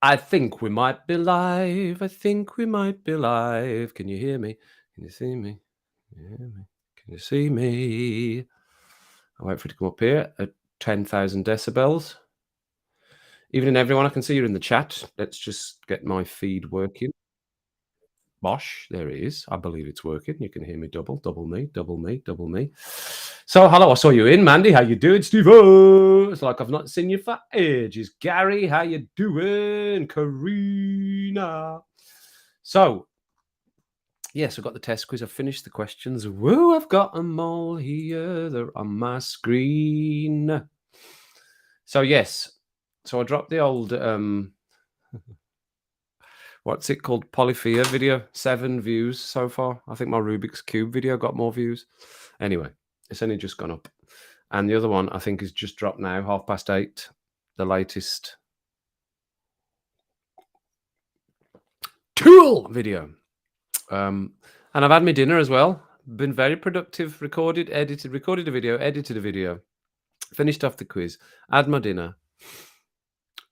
I think we might be live. I think we might be live. Can you hear me? Can you see me? Can you hear me? Can you see me? I'll wait for it to come up here at 10,000 decibels. Evening, everyone. I can see you're in the chat. Let's just get my feed working. Bosh, there it is. I believe it's working. You can hear me double me, double me, double me. So, hello, I saw you in, Mandy. How you doing, Steve? It's like I've not seen you for ages. Gary, how you doing? Karina. So, yes, I've got the test quiz. I've finished the questions. Woo, I've got them all here. They're on my screen. So, yes. So I dropped the old what's it called? Polyphia video. 7 views so far. I think my Rubik's Cube video got more views. Anyway, it's only just gone up. And the other one, I think, is just dropped now, 8:30. The latest tool video. And I've had my dinner as well. Been very productive. Recorded a video, edited a video. Finished off the quiz. Had my dinner.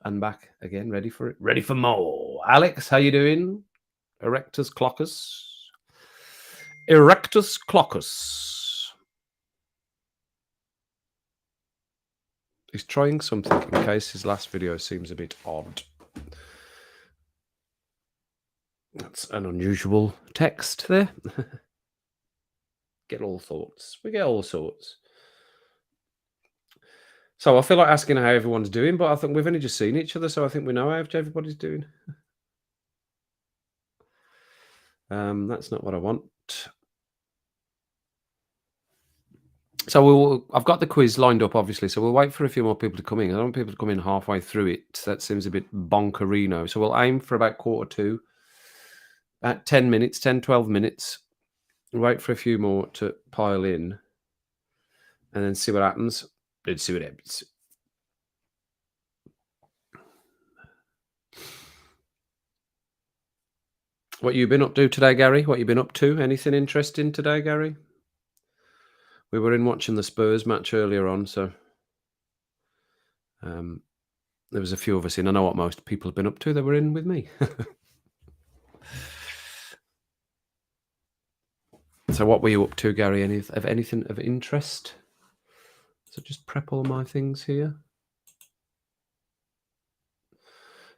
And back again, ready for it. Ready for more. Alex, how you doing? Erectus Cloccus. Erectus Cloccus. He's trying something in case his last video seems a bit odd. That's an unusual text there. Get all sorts. We get all sorts. So I feel like asking how everyone's doing, but I think we've only just seen each other, so I think we know how everybody's doing. That's not what I want. So I've got the quiz lined up, obviously, so we'll wait for a few more people to come in. I don't want people to come in halfway through it. That seems a bit bonkerino. So we'll aim for about 1:45, at 10 minutes, 10, 12 minutes. Wait for a few more to pile in and then see what happens. Let's see what happens. What you been up to today, Gary? What you been up to? Anything interesting today, Gary? We were in watching the Spurs match earlier on, so there was a few of us in. I know what most people have been up to. They were in with me. So what were you up to, Gary? Anything of interest? So just prep all my things here.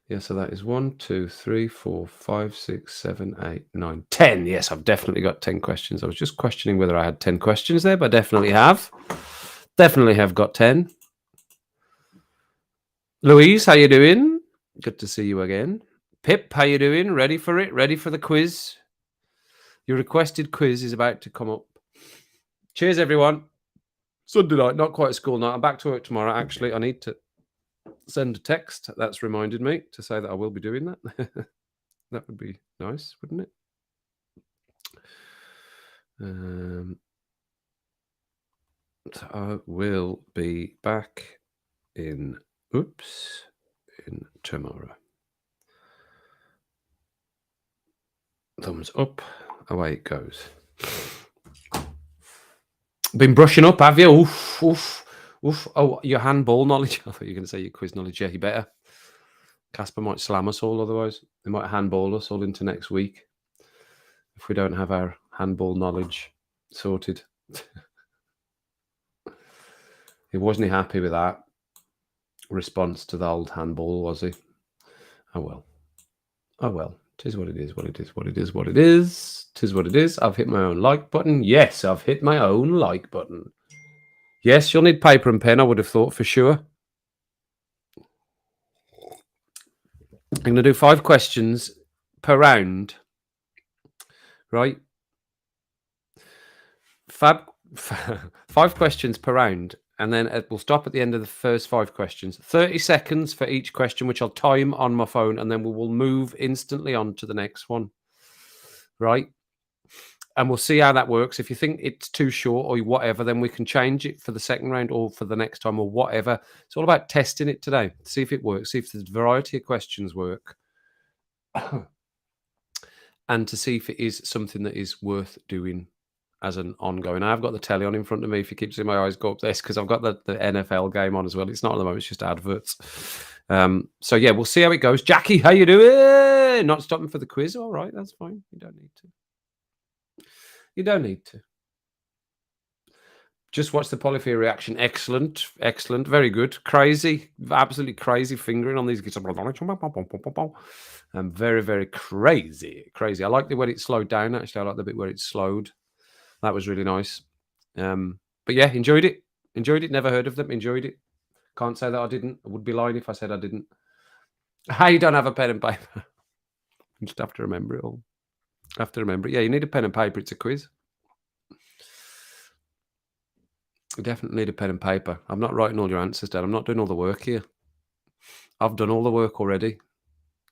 Yeah, so that is 1, 2, 3, 4, 5, 6, 7, 8, 9, 10. Yes, I've definitely got 10 questions. I was just questioning whether I had 10 questions there, but I definitely have. Definitely have got 10. Louise, how you doing? Good to see you again. Pip, how you doing? Ready for it? Ready for the quiz? Your requested quiz is about to come up. Cheers, everyone. Sunday night, not quite a school night. I'm back to work tomorrow. Actually, I need to send a text. That's reminded me to say that I will be doing that. That would be nice, wouldn't it? So I will be back in tomorrow. Thumbs up. Away it goes. Been brushing up, have you? Oof, oof, oof. Oh, your handball knowledge. I thought you were going to say your quiz knowledge. Yeah, you better. Casper might slam us all otherwise. They might handball us all into next week if we don't have our handball knowledge sorted. He wasn't happy with that response to the old handball, was he? Oh well. Oh well. 'Tis what it is, what it is, what it is, what it is. 'Tis what it is. I've hit my own like button. Yes, I've hit my own like button. Yes, you'll need paper and pen, I would have thought, for sure. I'm going to do 5 questions per round. Right? 5 questions per round. And then we'll stop at the end of the first 5 questions. 30 seconds for each question, which I'll time on my phone, and then we will move instantly on to the next one. Right? And we'll see how that works. If you think it's too short or whatever, then we can change it for the second round or for the next time or whatever. It's all about testing it today. See if it works. See if the variety of questions work. And to see if it is something that is worth doing as an ongoing. I've got the telly on in front of me. If you keep seeing my eyes go up this, because I've got the NFL game on as well. It's not at the moment, it's just adverts. So yeah, we'll see how it goes. Jackie, how you doing? Not stopping for the quiz. All right, that's fine. You don't need to. You don't need to. Just watch the polyphia reaction. Excellent, excellent, very good. Crazy, absolutely crazy fingering on these guitars. Very, very crazy, crazy. I like the way it slowed down. Actually, I like the bit where it slowed. That was really nice. But yeah, enjoyed it. Enjoyed it. Never heard of them. Enjoyed it. Can't say that I didn't. I would be lying if I said I didn't. How you don't have a pen and paper? You just have to remember it all. Have to remember it. Yeah, you need a pen and paper. It's a quiz. You definitely need a pen and paper. I'm not writing all your answers down. I'm not doing all the work here. I've done all the work already.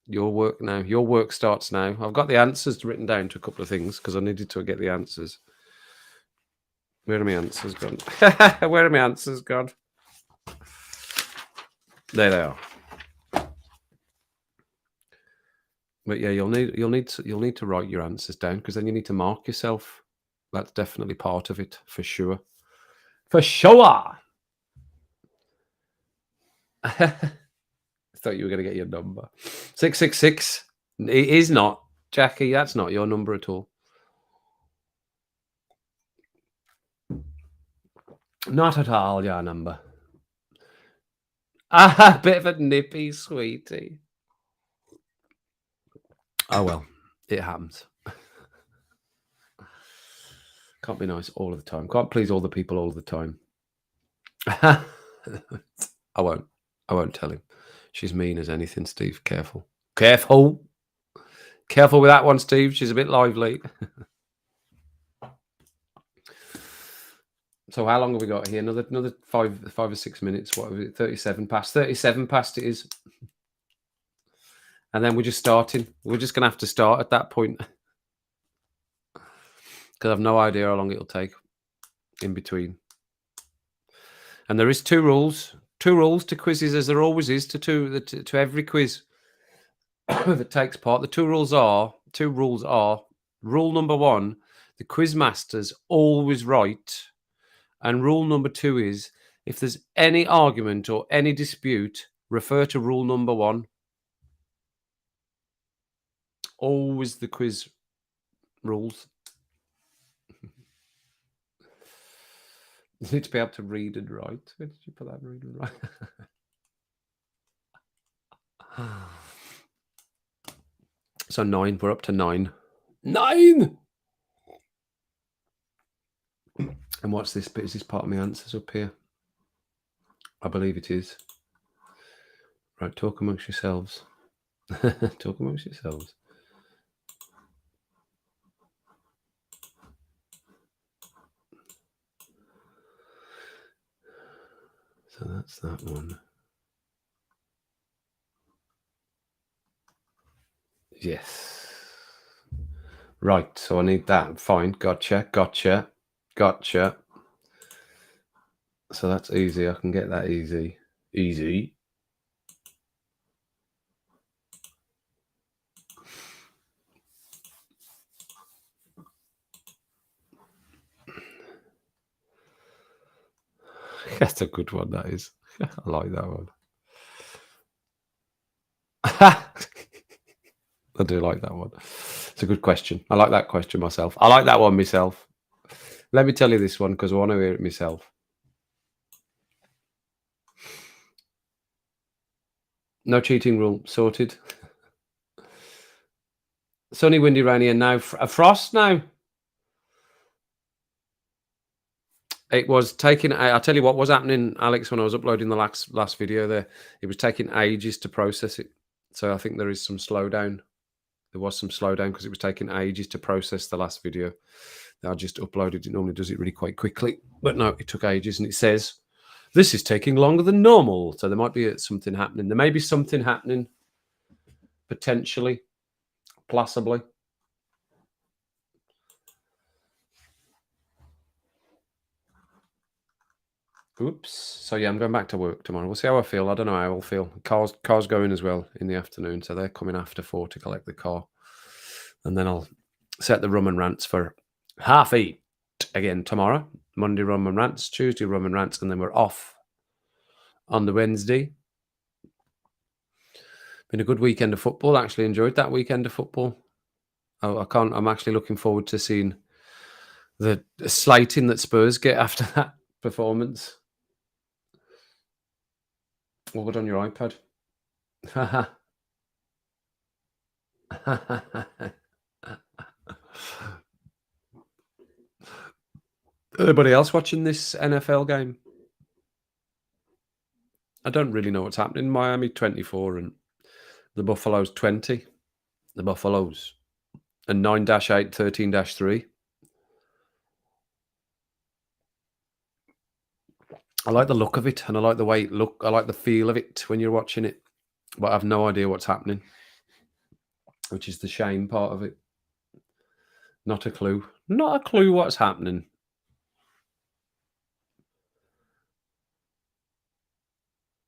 Your work now. Your work starts now. I've got the answers written down to a couple of things because I needed to get the answers. Where are my answers gone? Where are my answers gone? There they are. But yeah, you'll need to write your answers down because then you need to mark yourself. That's definitely part of it for sure. For sure. I thought you were going to get your number. 666. It is not. Jackie, that's not your number at all. Not at all your number. A bit of a nippy sweetie. Oh well, it happens. Can't be nice all of the time. Can't please all the people all of the time. I won't. I won't tell him. She's mean as anything, Steve. Careful. Careful. Careful with that one, Steve. She's a bit lively. So how long have we got here? Another 5 or 6 minutes. What was it? 37 past. 37 past it is. And then we're just starting. We're just going to have to start at that point. Because I've no idea how long it'll take in between. And there is 2 rules. 2 rules to quizzes, as there always is to every quiz that takes part. The 2 rules are rule number 1, the quiz master's always right. And rule number 2 is, if there's any argument or any dispute, refer to rule number 1. Always the quiz rules. You need to be able to read and write. Where did you put that? Read and write. So 9. We're up to 9. 9! And what's this bit? Is this part of my answers up here? I believe it is. Right, talk amongst yourselves. Talk amongst yourselves. So that's that one. Yes. Right, so I need that. Fine, gotcha. So that's easy. I can get that easy. Easy. That's a good one, that is. I like that one. I do like that one. It's a good question. I like that question myself. I like that one myself. Let me tell you this one because I want to hear it myself. No cheating rule. Sorted. Sunny, windy, rainy, and now a frost now. It was taking. I'll tell you what was happening, Alex, when I was uploading the last video there. It was taking ages to process it. So I think there is some slowdown. There was some slowdown because it was taking ages to process the last video that I just uploaded. It normally does it really quite quickly. But no, it took ages. And it says, this is taking longer than normal. So there might be something happening. There may be something happening, potentially, possibly. Oops. So yeah, I'm going back to work tomorrow. We'll see how I feel. I don't know how I'll feel. Car's going as well in the afternoon. So they're coming after 4 to collect the car. And then I'll set the rum and rants for 8:30 again tomorrow. Monday rum and rants, Tuesday rum and rants, and then we're off on the Wednesday. Been a good weekend of football. Actually enjoyed that weekend of football. I'm actually looking forward to seeing the slating that Spurs get after that performance. What was on your iPad? Anybody else watching this NFL game? I don't really know what's happening. Miami 24 and the Buffaloes 20. The Buffaloes. And 9-8, 13-3. I like the look of it and I like the way it look. I like the feel of it when you're watching it. But I have no idea what's happening, which is the shame part of it. Not a clue. Not a clue what's happening.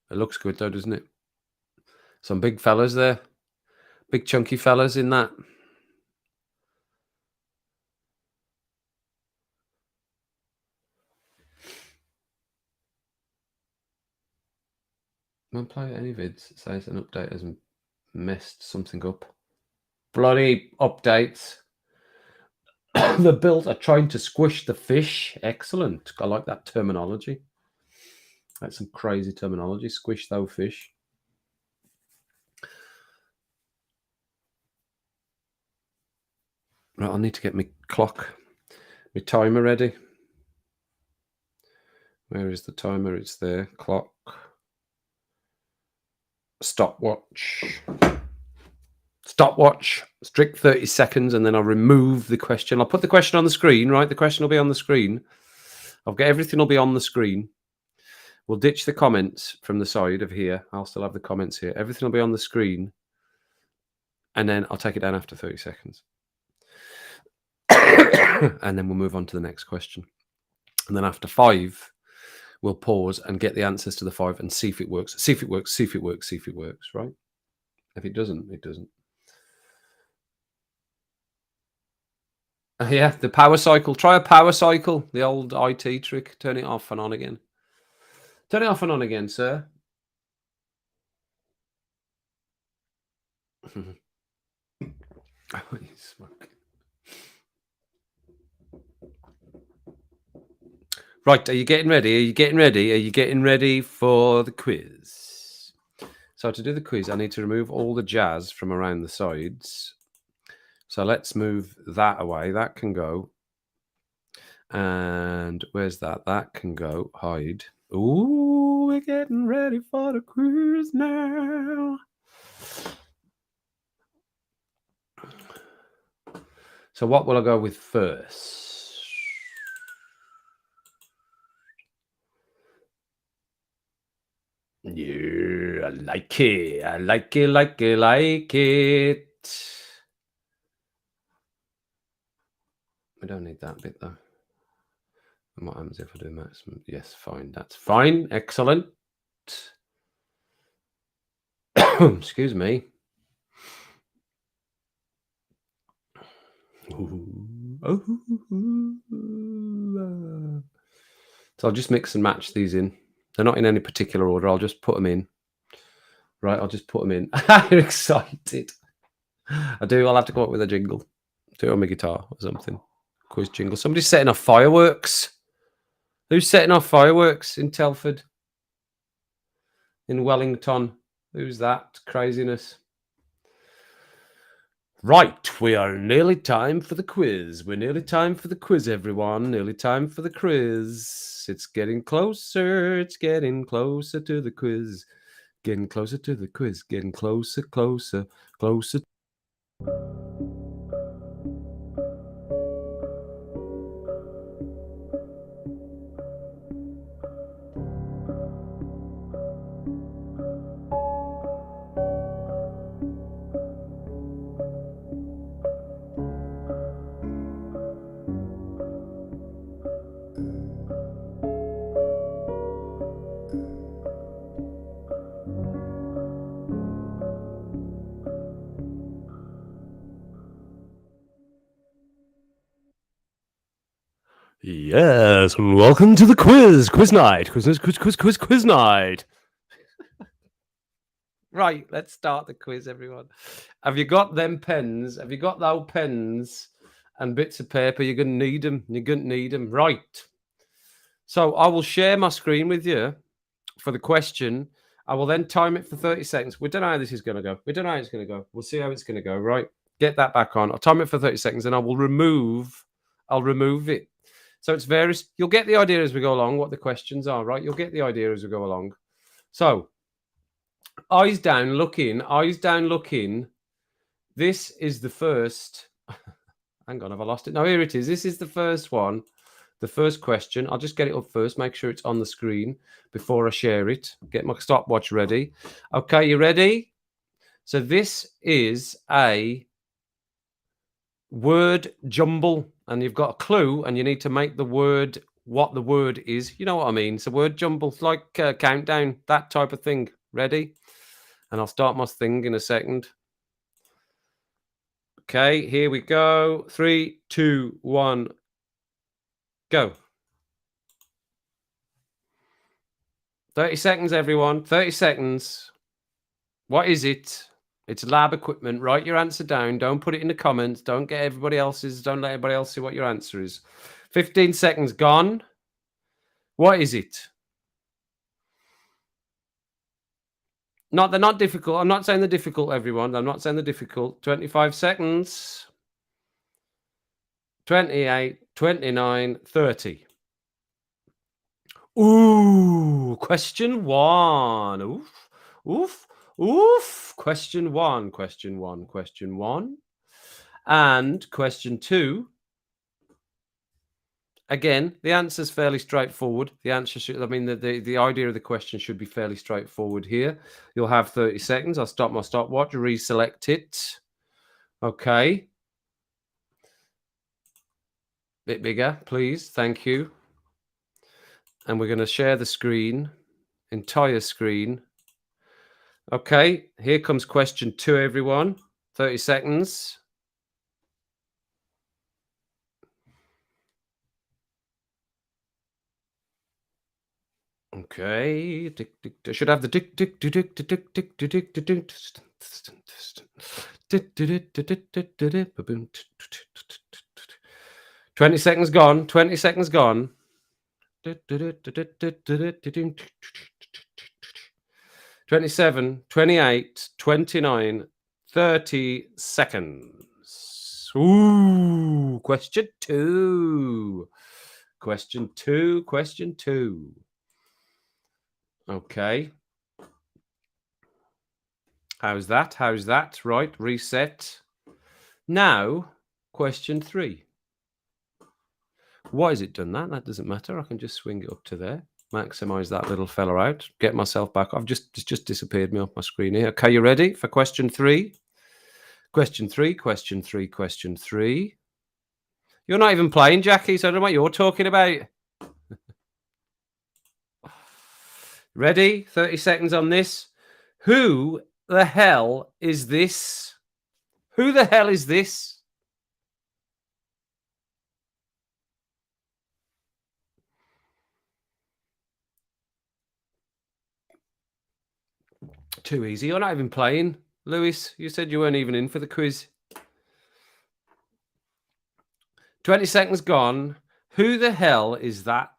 It looks good though, doesn't it? Some big fellas there. Big chunky fellas in that. Won't play any vids. It says an update has messed something up. Bloody updates. The Bills are trying to squish the fish. Excellent. I like that terminology. That's some crazy terminology. Squish those fish. Right, I need to get my clock, my timer ready. Where is the timer? It's there. Clock. Stopwatch. Stopwatch. Strict 30 seconds, and then I'll remove the question. I'll put the question on the screen, right? The question will be on the screen. I'll get everything will be on the screen. We'll ditch the comments from the side of here. I'll still have the comments here. Everything will be on the screen. And then I'll take it down after 30 seconds. And then we'll move on to the next question. And then after 5, we'll pause and get the answers to the 5 and see if it works. See if it works, see if it works, see if it works, right? If it doesn't, it doesn't. Yeah, the power cycle. Try a power cycle. The old IT trick. Turn it off and on again. Turn it off and on again, sir. Right, are you getting ready? Are you getting ready? Are you getting ready for the quiz? So to do the quiz, I need to remove all the jazz from around the sides. So let's move that away. That can go. And where's that? That can go. Hide. Ooh, we're getting ready for the quiz now. So what will I go with first? Yeah, I like it. I like it, like it, like it. I don't need that bit though. And what happens if I do maximum? Yes, fine. That's fine. Excellent. Excuse me. So I'll just mix and match these in. They're not in any particular order. I'll just put them in. Right, I'll just put them in. You're excited. I do. I'll have to come up with a jingle. Do it on my guitar or something. Quiz jingle. Somebody's setting off fireworks. Who's setting off fireworks in Telford? In Wellington? Who's that? Craziness. Right, we are nearly time for the quiz. We're nearly time for the quiz, everyone. Nearly time for the quiz. It's getting closer. It's getting closer to the quiz. Getting closer to the quiz. Getting closer, closer, closer. Yes, welcome to the quiz night. Quiz night. Right, let's start the quiz, everyone. Have you got them pens? Have you got those pens and bits of paper? You're going to need them. You're going to need them. Right. So I will share my screen with you for the question. I will then time it for 30 seconds. We don't know how this is going to go. We don't know how it's going to go. We'll see how it's going to go. Right. Get that back on. I'll time it for 30 seconds and I'll remove it. So it's various. You'll get the idea as we go along what the questions are, right? You'll get the idea as we go along. So eyes down, looking, eyes down, looking. This is the first. Hang on, have I lost it? No, here it is. This is the first one. The first question. I'll just get it up first, make sure it's on the screen before I share it. Get my stopwatch ready. Okay, you ready? So this is a word jumble, and you've got a clue, and you need to make the word what the word is. You know what I mean? So word jumble, like countdown, that type of thing. Ready? And I'll start my thing in a second. Okay, here we go. 3, 2, 1, go. 30 seconds, everyone. 30 seconds. What is it? It's lab equipment. Write your answer down. Don't put it in the comments. Don't let everybody else's. Don't let everybody else see what your answer is. 15 seconds gone. What is it? They're not difficult. I'm not saying they're difficult, everyone. I'm not saying they're difficult. 25 seconds. 28, 29, 30. Ooh, question one. Oof, oof, oof. Question one, question one, question one. And question two. Again, the answer's fairly straightforward. The answer should, I mean, the idea of the question should be fairly straightforward here. You'll have 30 seconds. I'll stop my stopwatch, reselect it. Okay. Bit bigger, please. Thank you. And we're going to share the screen, entire screen. Okay, here comes question two, everyone. 30 seconds. Okay, I should have the tick tick tick tick tick tick tick tick tick tick. 20 seconds gone. 20 seconds gone. 27, 28, 29, 30 seconds. Ooh, question two. Question two. Question two. Okay. How's that? How's that? Right, reset. Now, question three. Why has it done that? That doesn't matter. I can just swing it up to there. Maximize that little fella out. Get myself back. It's just disappeared me off my screen here. Okay, you ready for question three? Question three, question three, question three. You're not even playing, Jackie, so I don't know what you're talking about. Ready? 30 seconds on this. Who the hell is this? Who the hell is this? Too easy. You're not even playing, Lewis. You said you weren't even in for the quiz. 20 seconds gone. Who the hell is that?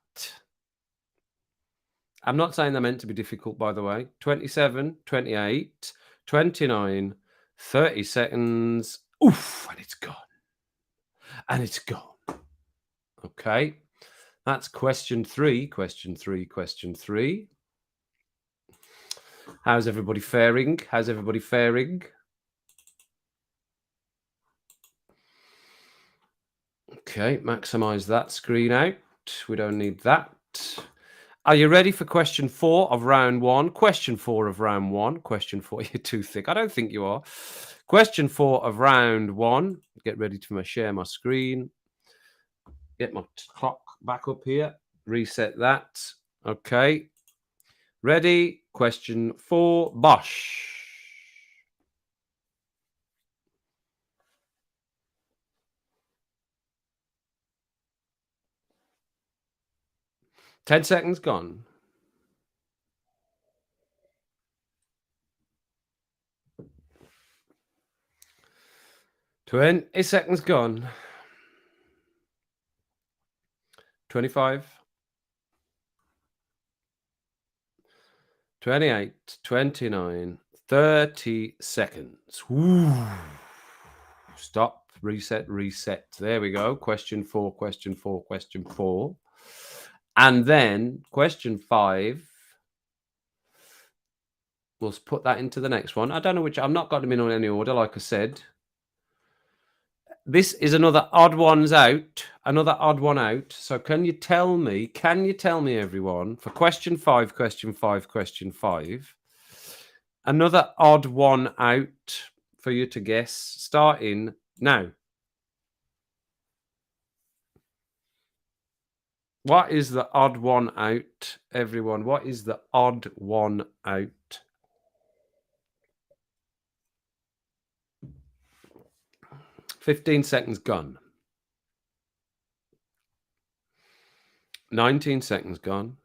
I'm not saying they're meant to be difficult, by the way. 27, 28, 29, 30 seconds. Oof, and it's gone. And it's gone. Okay. That's question three. Question three. Question three. How's everybody faring? How's everybody faring? Okay, maximize that screen out. We don't need that. Are you ready for question four of round one? Question four of round one. Question four. You're too thick. I don't think you are. Question four of round one. Get ready to share my screen. Get my clock back up here. Reset that. Okay. Ready? Question four. Bosh. 10 seconds gone. 20 seconds gone. 25, 28, 29, 30 seconds. Woo. Stop, reset, reset. There we go. Question 4, question 4, question 4. And then question 5. We'll put that into the next one. I don't know which. I've not got them in any order, like I said. This is another odd ones out. Another odd one out. So can you tell me, everyone, for question 5, question 5, question 5, another odd one out for you to guess, starting now. What is the odd one out, everyone? What is the odd one out? $15 seconds gone. 19 seconds gone.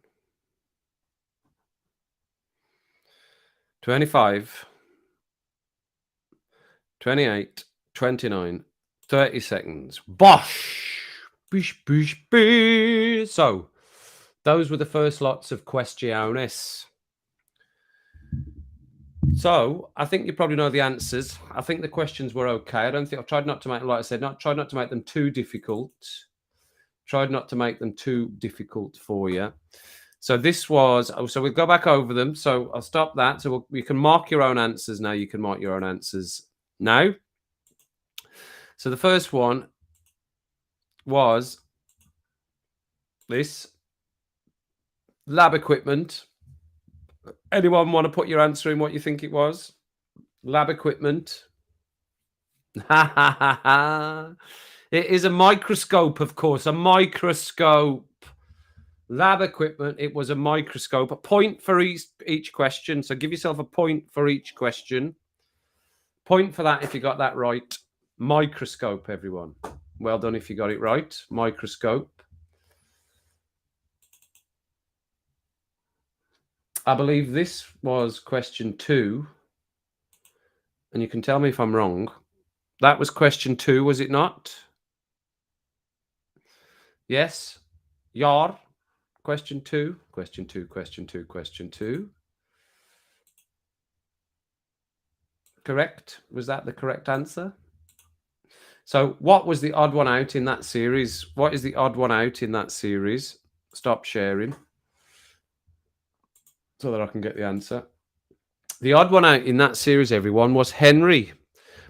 25, 28, 29, 30 seconds. Bosh! Bish, bish, bish. So, those were the first lots of questiones. So, I think you probably know the answers. I think the questions were okay. I've tried not to make, like I said, tried not to make them too difficult. Tried not to make them too difficult for you. So this was, so we'll go back over them. So I'll stop that. So you can mark your own answers now. You can mark your own answers now. So the first one was this lab equipment. Anyone want to put your answer in what you think it was? Lab equipment. It is a microscope, of course, a microscope. Lab equipment, it was a microscope. A point for each question. So give yourself a point for each question. Point for that if you got that right. Microscope, everyone. Well done if you got it right. Microscope. I believe this was question 2. And you can tell me if I'm wrong. That was question 2, was it not? Yes. Yar. Question 2. Question 2, question 2, question 2. Correct. Was that the correct answer? So what was the odd one out in that series? What is the odd one out in that series? Stop sharing so that I can get the answer. The odd one out in that series, everyone, was Henry,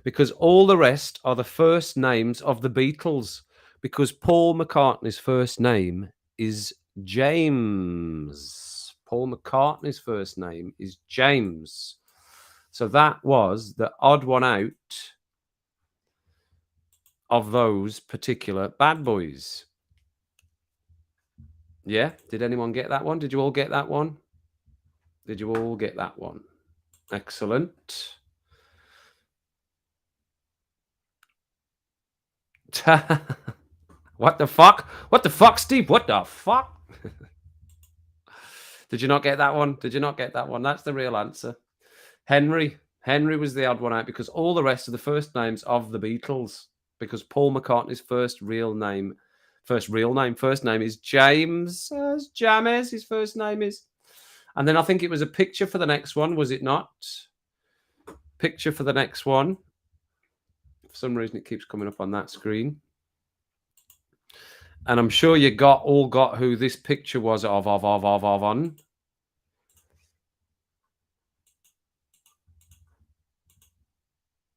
because all the rest are the first names of the Beatles, because Paul McCartney's first name is James. Paul McCartney's first name is James. So that was the odd one out of those particular bad boys. Yeah? Did anyone get that one? Did you all get that one? Did you all get that one? Excellent. What the fuck? What the fuck, Steve? What the fuck? Did you not get that one? Did you not get that one? That's the real answer. Henry. Henry was the odd one out because all the rest are the first names of the Beatles. Because Paul McCartney's first name is James. James, his first name is. And then I think it was a picture for the next one, was it not? Picture for the next one. For some reason, it keeps coming up on that screen. And I'm sure you all got who this picture was of on.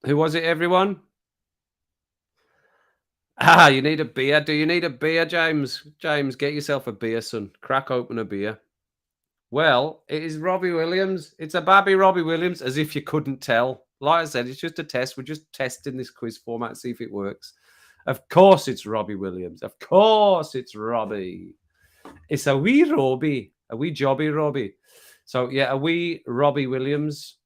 Who was it, everyone? You need a beer. Do you need a beer, James? James, get yourself a beer, son. Crack open a beer. Well, it is Robbie Williams. It's a babby Robbie Williams, as if you couldn't tell. Like I said, it's just a test. We're just testing this quiz format, see if it works. Of course it's Robbie Williams. Of course it's Robbie. It's a wee Robbie. A wee jobby Robbie. So, yeah, a wee Robbie Williams.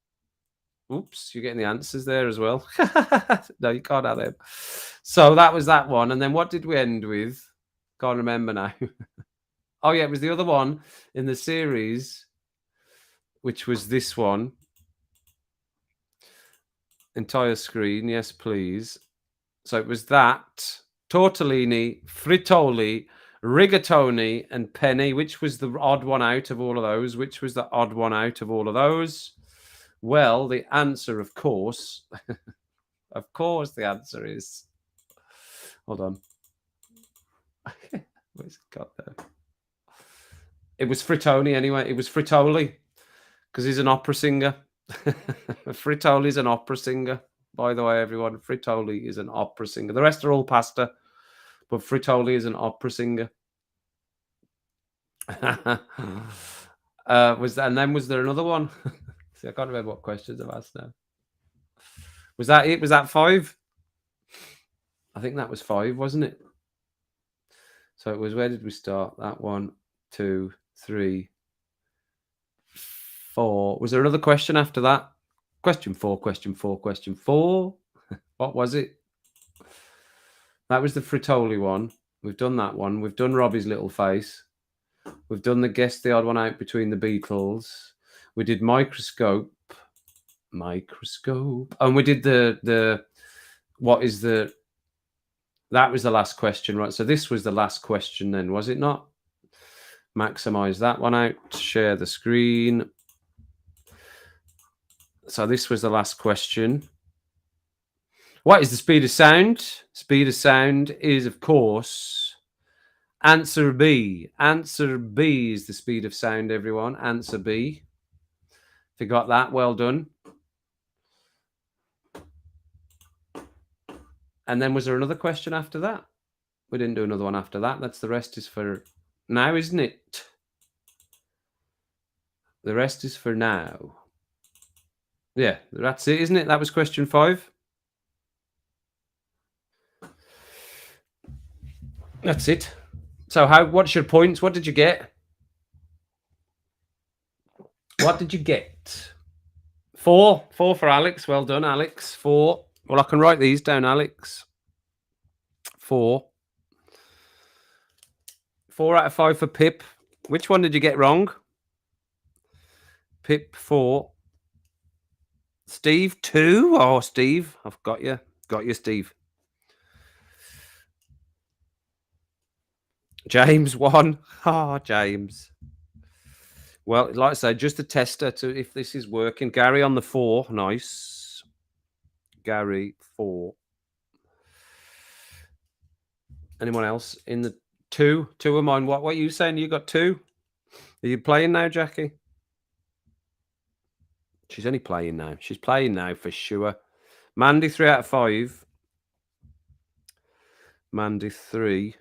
Oops, you're getting the answers there as well. No, you can't have them. So that was that one. And then what did we end with? Can't remember now. Oh, yeah, it was the other one in the series, which was this one. Entire screen. Yes, please. So it was that, tortellini, frittoli, rigatoni, and penne. Which was the odd one out of all of those? Which was the odd one out of all of those? Well, the answer, of course, the answer is. Hold on. Where's it got there? It was Frittoni anyway. It was Frittoli because he's an opera singer. Frittoli's an opera singer, by the way, everyone. Frittoli is an opera singer. The rest are all pasta, but Frittoli is an opera singer. Was there another one? See, I can't remember what questions I've asked now. Was that it? Was that 5? I think that was 5, wasn't it? So it was, where did we start? That 1, 2, 3, 4. Was there another question after that? Question 4. What was it? That was the Frittoli one. We've done that one. We've done Robbie's little face. We've done the guess the odd one out between the Beatles. We did microscope. And we did the what is the. That was the last question, right? So this was the last question then, was it not? Maximize that one out. Share the screen. So this was the last question. What is the speed of sound? Speed of sound is, of course, answer B. Answer B is the speed of sound, everyone. Answer B. If you got that, well done. And then was there another question after that? We didn't do another one after that. That's the rest is for now, isn't it? The rest is for now. Yeah, that's it, isn't it? That was question 5. That's it. So what's your points? What did you get? What did you get? 4. 4 for Alex. Well done, Alex. 4. Well, I can write these down, Alex. 4. 4 out of 5 for Pip. Which one did you get wrong? Pip, 4. Steve, 2. Oh, Steve, I've got you. Got you, Steve. James, 1. Oh, James. Well, like I say, just a tester to if this is working. Gary on the 4. Nice. Gary, 4. Anyone else in the 2? 2 of mine. What are you saying? You got 2? Are you playing now, Jackie? She's only playing now. She's playing now for sure. Mandy, 3 out of 5. Mandy, 3.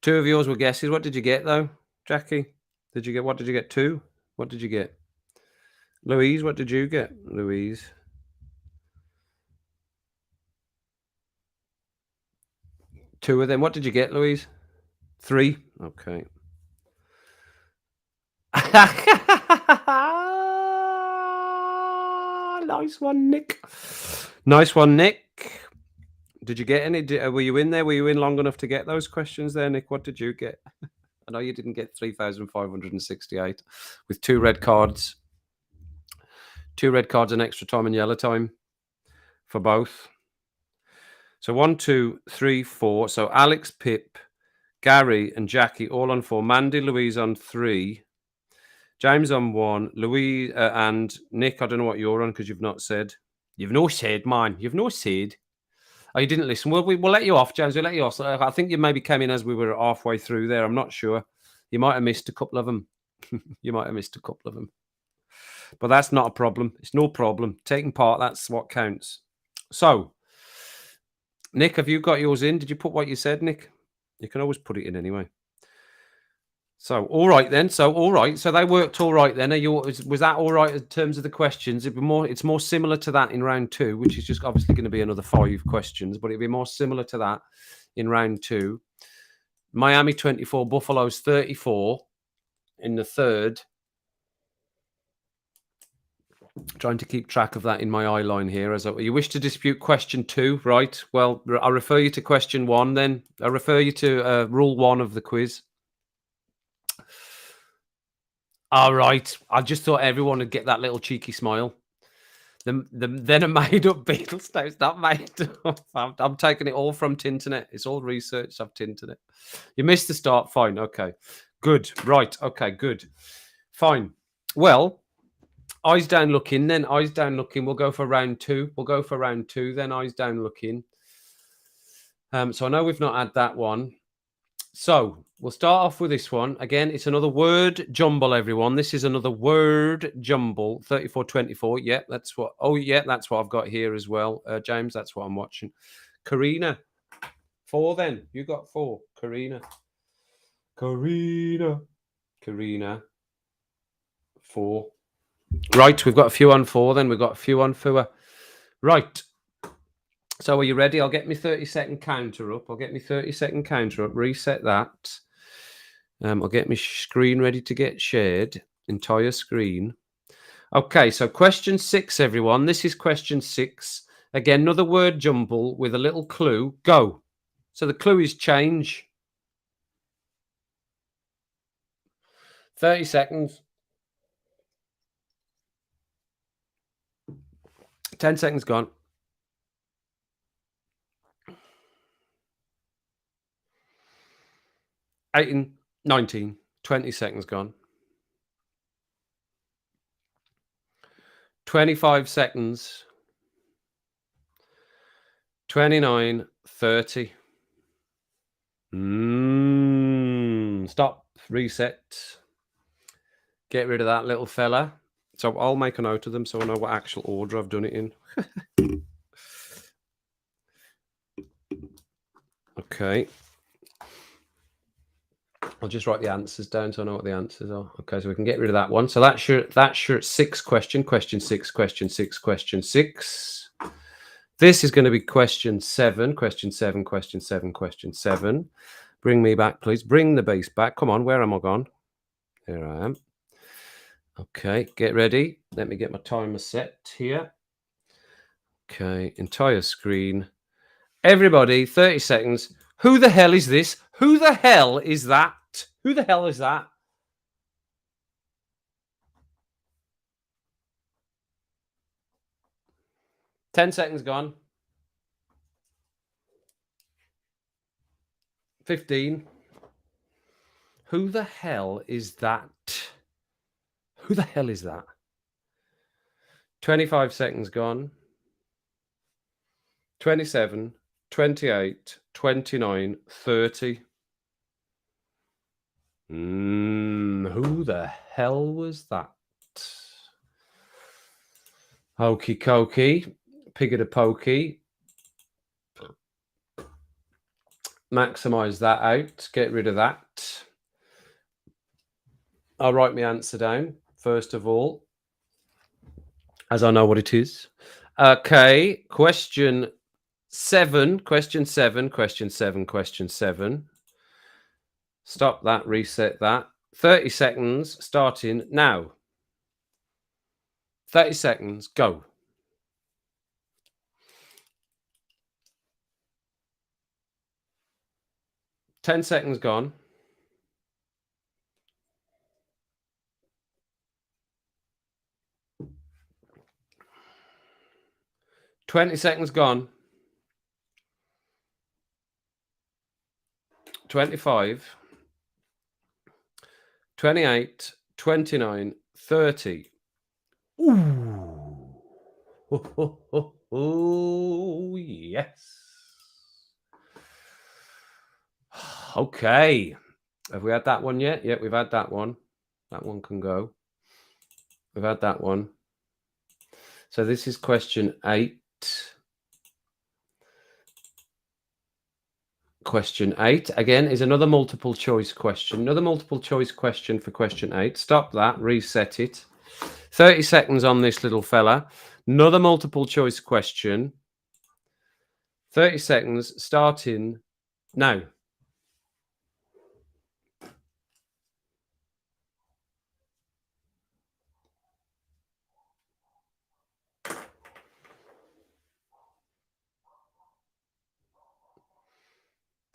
2 of yours were guesses. What did you get, though, Jackie? What did you get? 2? What did you get? Louise, what did you get? Louise. Two of them. What did you get, Louise? 3. Okay. Nice one, Nick. Nice one, Nick. Did you get any? Were you in there? Were you in long enough to get those questions there, Nick? What did you get? I know you didn't get 3,568 with 2 red cards. 2 red cards and extra time and yellow time for both. So 1, 2, 3, 4. So Alex, Pip, Gary, and Jackie all on 4. Mandy, Louise on 3. James on 1. Louise and Nick, I don't know what you're on because you've not said. You've no said, man. You've no said. Oh, you didn't listen. We'll let you off, James. We'll let you off. I think you maybe came in as we were halfway through there. I'm not sure. You might have missed a couple of them. But that's not a problem. It's no problem. Taking part, that's what counts. So, Nick, have you got yours in? Did you put what you said, Nick? You can always put it in anyway. So, all right then. So they worked all right then. Was that all right in terms of the questions? It's more similar to that in round 2, which is just obviously going to be another 5 questions, but it'd be more similar to that in round 2. Miami 24, Buffalo's 34 in the third. Trying to keep track of that in my eye line here. You wish to dispute question 2, right? Well, I'll refer you to question 1 then. I'll refer you to rule 1 of the quiz. All right. I just thought everyone would get that little cheeky smile. Then a made-up Beatles. No, it's not made up. I'm taking it all from Tinternet. It's all research off Tinternet. You missed the start. Fine. Okay. Good. Right. Okay. Good. Fine. Well, eyes down looking. Then eyes down looking. We'll go for round two. We'll go for round two. Then eyes down looking. So I know we've not had that one. So we'll start off with this one. Again, it's another word jumble, everyone. This is another word jumble. 3424. Yeah, that's what. Oh, yeah, that's what I've got here as well. James, that's what I'm watching. Karina. 4 then. You got 4. Karina. Karina. Karina. 4. Right, we've got a few on 4 then. We've got a few on 4. Right. So are you ready? I'll get my 30-second counter up. Reset that. I'll get my screen ready to get shared. Entire screen. Okay, so question 6, everyone. This is question 6. Again, another word jumble with a little clue. Go. So the clue is change. 30 seconds. 10 seconds gone. 18, 19, 20 seconds gone. 25 seconds. 29, 30. Stop. Reset. Get rid of that little fella. So I'll make a note of them so I know what actual order I've done it in. Okay. I'll just write the answers down so I know what the answers are. Okay, so we can get rid of that one. So that's your 6 question. Question 6, question 6, question 6. This is going to be question 7, question 7, question 7, question 7. Bring me back, please. Bring the base back. Come on, where am I gone? Here I am. Okay, get ready. Let me get my timer set here. Okay, entire screen. Everybody, 30 seconds. Who the hell is this? Who the hell is that? Who the hell is that? Ten seconds gone. 15. Who the hell is that? Who the hell is that? 25 seconds gone. 27, 28, 29, 30. Who the hell was that? Hokey cokey. Pig of the pokey. Maximize that out. Get rid of that. I'll write my answer down, first of all, as I know what it is. Okay, question 7. Question 7. Question 7. Question 7. Stop that. Reset that. 30 seconds starting now. 30 seconds. Go. 10 seconds gone. 20 seconds gone. 25, 28, 29, 30. Ooh. Oh, yes. Okay. Have we had that one yet? Yeah, we've had that one. That one can go. We've had that one. So this is question 8. Question 8 again is another multiple choice question. Another multiple choice question for question 8. Stop that. Reset it. 30 seconds on this little fella. Another multiple choice question. 30 seconds starting now.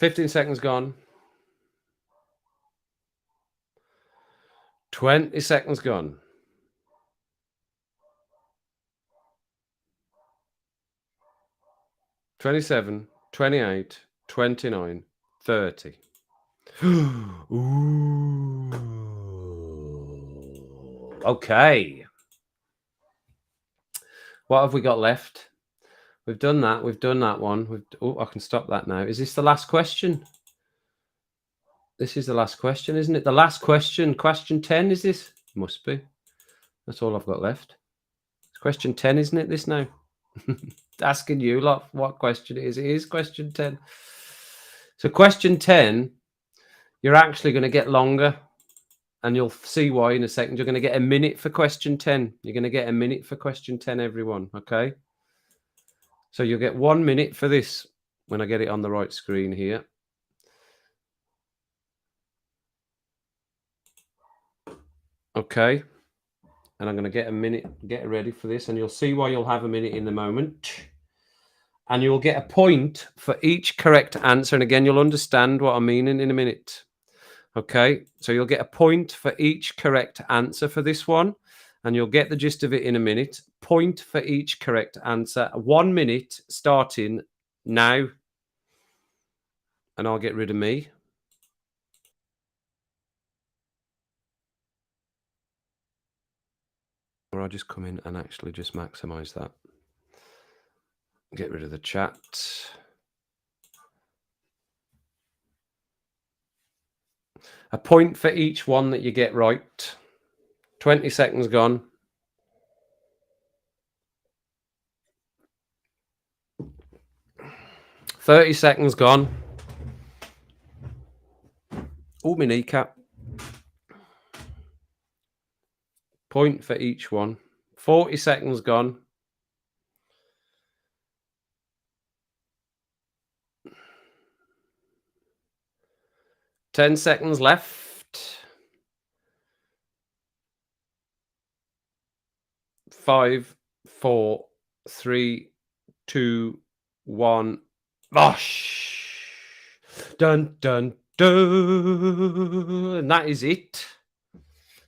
$15 seconds gone. 20 seconds gone. 27, 28, 29, 30. Ooh. Okay. What have we got left? We've done that. We've done that one. Oh, I can stop that now. Is this the last question? This is the last question, isn't it? The last question. Question 10, is this? Must be. That's all I've got left. It's question 10, isn't it, this now? Asking you lot what question it is. It is question 10. So question 10, you're actually going to get longer. And you'll see why in a second. You're going to get a minute for question 10. You're going to get a minute for question 10, everyone. Okay? So you'll get 1 minute for this when I get it on the right screen here. Okay? And I'm going to get a minute, get ready for this. And you'll see why you'll have a minute in a moment. And you'll get a point for each correct answer. And again, you'll understand what I mean in a minute. Okay, so you'll get a point for each correct answer for this one, and you'll get the gist of it in a minute. Point for each correct answer. 1 minute starting now, and I'll get rid of me. Or I'll just come in and actually just maximize that. Get rid of the chat. A point for each one that you get right. 20 seconds gone. 30 seconds gone. Oh, my kneecap. Point for each one. 40 seconds gone. 10 seconds left. 5, 4, 3, 2, 1. Vosh! Dun, dun, dun. And that is it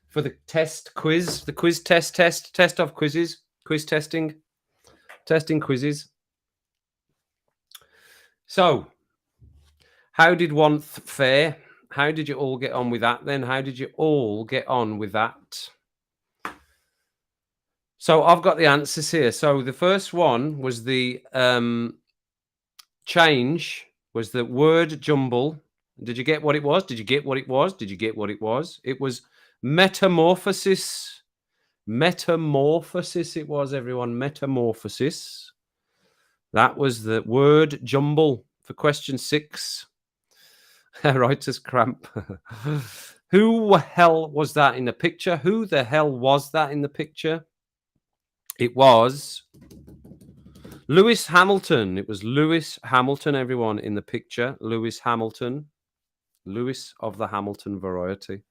for the test quiz. The quiz test of quizzes. Quiz testing. Testing quizzes. So, how did one fare? How did you all get on with that then? How did you all get on with that? So I've got the answers here. So the first one was the change, was the word jumble. Did you get what it was? Did you get what it was? Did you get what it was? It was metamorphosis. Metamorphosis it was, everyone. Metamorphosis. That was the word jumble for question 6. Writer's cramp. Who the hell was that in the picture? Who the hell was that in the picture? It was Lewis Hamilton. It was Lewis Hamilton, everyone, in the picture. Lewis Hamilton. Lewis of the Hamilton variety.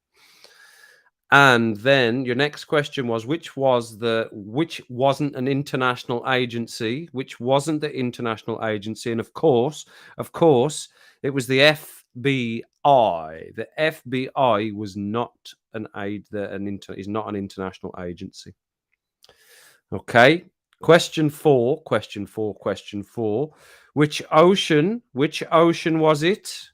And then your next question was, which wasn't an international agency? Which wasn't the international agency? And of course, it was the FBI. The FBI was not is not an international agency. Okay. Question 4. Which ocean was it?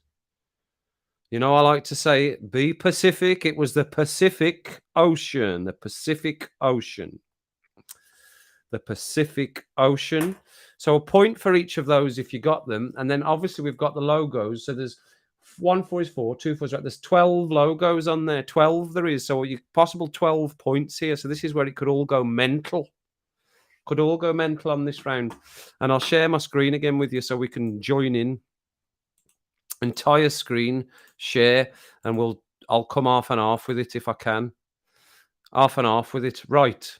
You know, I like to say be Pacific. It was the Pacific Ocean. The Pacific Ocean. The Pacific Ocean. So a point for each of those if you got them. And then obviously we've got the logos. So there's 1 4 is 4, 2 4 is right. There's 12 logos on there. 12 there is. So possible 12 points here. So this is where it could all go mental. Could all go mental on this round. And I'll share my screen again with you so we can join in. Entire screen share, and I'll come half and half with it if I can. Half and half with it. Right.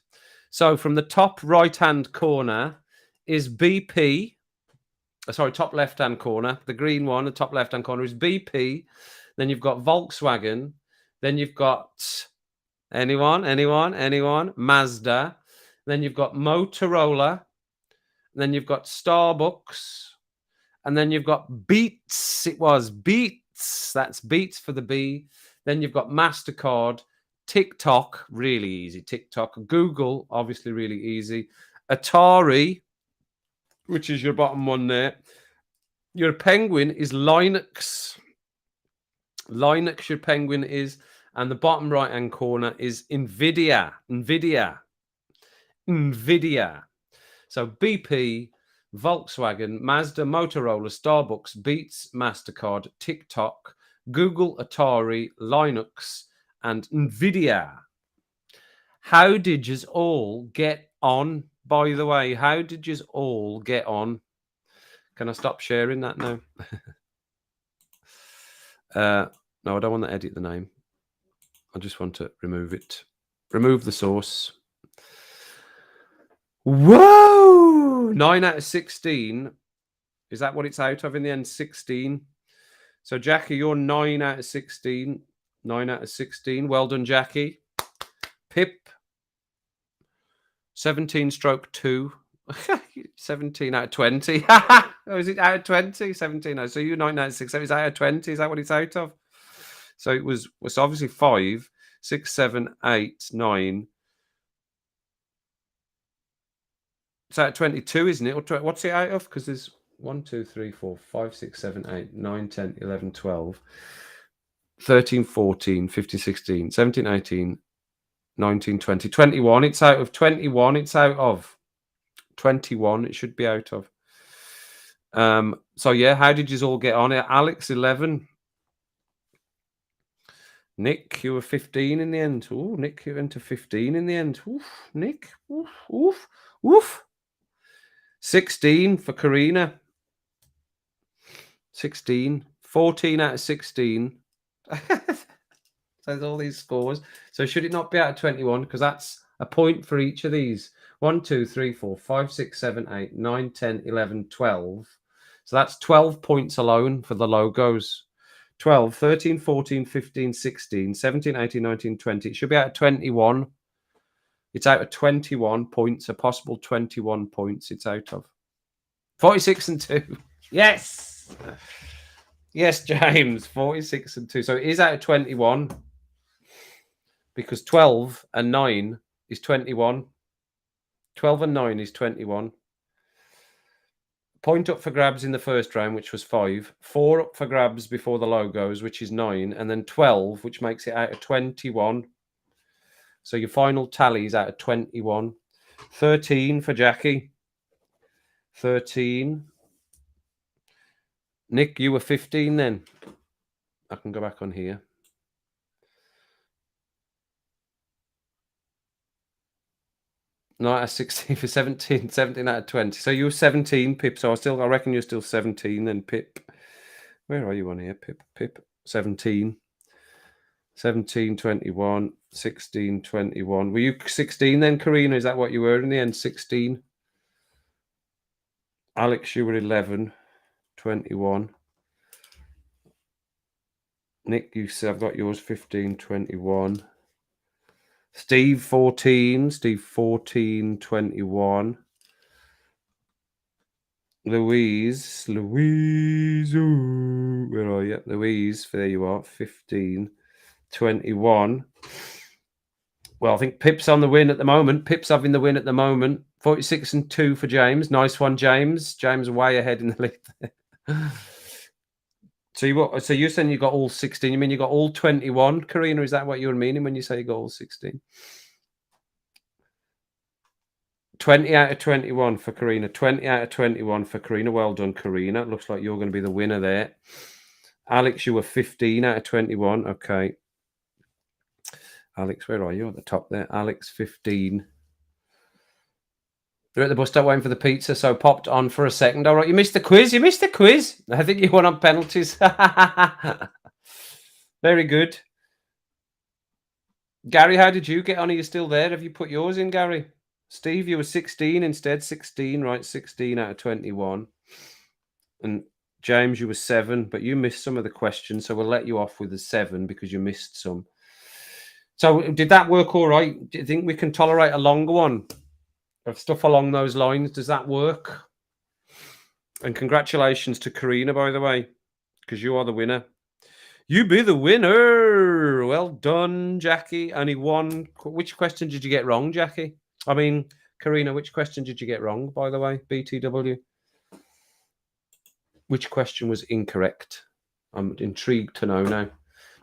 So from the top right-hand corner is BP. Sorry, top left-hand corner. The green one, the top left-hand corner is BP. Then you've got Volkswagen. Then you've got anyone? Mazda. Then you've got Motorola. Then you've got Starbucks. And then you've got Beats. It was Beats. That's Beats for the B. Then you've got MasterCard. TikTok, really easy. TikTok. Google, obviously really easy. Atari, which is your bottom one there. Your penguin is Linux. Linux, your penguin is. And the bottom right-hand corner is NVIDIA. So BP, Volkswagen, Mazda, Motorola, Starbucks, Beats, MasterCard, TikTok, Google, Atari, Linux, and NVIDIA. How did you all get on, by the way? How did you all get on? Can I stop sharing that now? No, I don't want to edit the name. I just want to remove it. Remove the source. Whoa! 9 out of 16. Is that what it's out of in the end? 16. So, Jackie, you're 9 out of 16. 9 out of 16. Well done, Jackie. Pip, 17/2. 17 out of 20. Oh, is it out of 20? 17. Oh, so you're 9 out of 6. So it's out of 20. Is that what it's out of? So it was obviously 5, 6, 7, 8, 9. It's out of 22, isn't it? What's it out of? Because there's 1, 2, 3, 4, 5, 6, 7, 8, 9, 10, 11, 12, 13, 14, 15, 16, 17, 18, 19, 20, 21. It's out of 21. It's out of 21. It should be out of. So yeah, how did you all get on it? Alex, 11. Nick, you were 15 in the end. Oh, Nick, you went to 15 in the end. Oof, Nick. Oof, oof, oof. 16 for Karina. 16. 14 out of 16. So there's all these scores. So should it not be out of 21? Because that's a point for each of these. 1, 2, 3, 4, 5, 6, 7, 8, 9, 10, 11, 12. So that's 12 points alone for the logos. 12, 13, 14, 15, 16, 17, 18, 19, 20. It should be out of 21. It's out of 21 points, a possible 21 points it's out of. 46 and 2. Yes. Yes, James, 46 and 2. So it is out of 21 because 12 and 9 is 21. 12 and 9 is 21. Point up for grabs in the first round, which was 5. 4 up for grabs before the logos, which is 9. And then 12, which makes it out of 21. So your final tally is out of 21. 13 for Jackie. 13. Nick, you were 15 then. I can go back on here. No, out of 16 for 17. 17 out of 20. So you were 17, Pip. So I reckon you're still 17 then, Pip. Where are you on here? Pip. 17. 17, 21, 16, 21. Were you 16 then, Karina? Is that what you were in the end? 16. Alex, you were 11, 21. Nick, you said I've got yours 15, 21. Steve, 14. Steve, 14, 21. Louise, ooh, where are you? Louise, there you are, 15, 21. Well, I think Pip's on the win at the moment. Pip's having the win at the moment. 46 and 2 for James. Nice one, James. James way ahead in the lead. So you're saying you got all 16? You mean you got all 21, Karina? Is that what you're meaning when you say you got all 16? 20 out of 21 for Karina. 20 out of 21 for Karina. Well done, Karina. Looks like you're going to be the winner there. Alex, you were 15 out of 21. Okay. Alex, where are you? At the top there. Alex, 15. You're at the bus stop waiting for the pizza, so popped on for a second. All right, you missed the quiz. I think you won on penalties. Very good. Gary, how did you get on? Are you still there? Have you put yours in, Gary? Steve, you were 16 instead. 16, right? 16 out of 21. And James, you were 7, but you missed some of the questions, so we'll let you off with a 7 because you missed some. So did that work all right? Do you think we can tolerate a longer one of stuff along those lines? Does that work? And congratulations to Karina, by the way, because you are the winner. You be the winner. Well done, Jackie. Only one. Which question did you get wrong, Jackie? I mean, Karina, which question did you get wrong, by the way? BTW. Which question was incorrect? I'm intrigued to know now.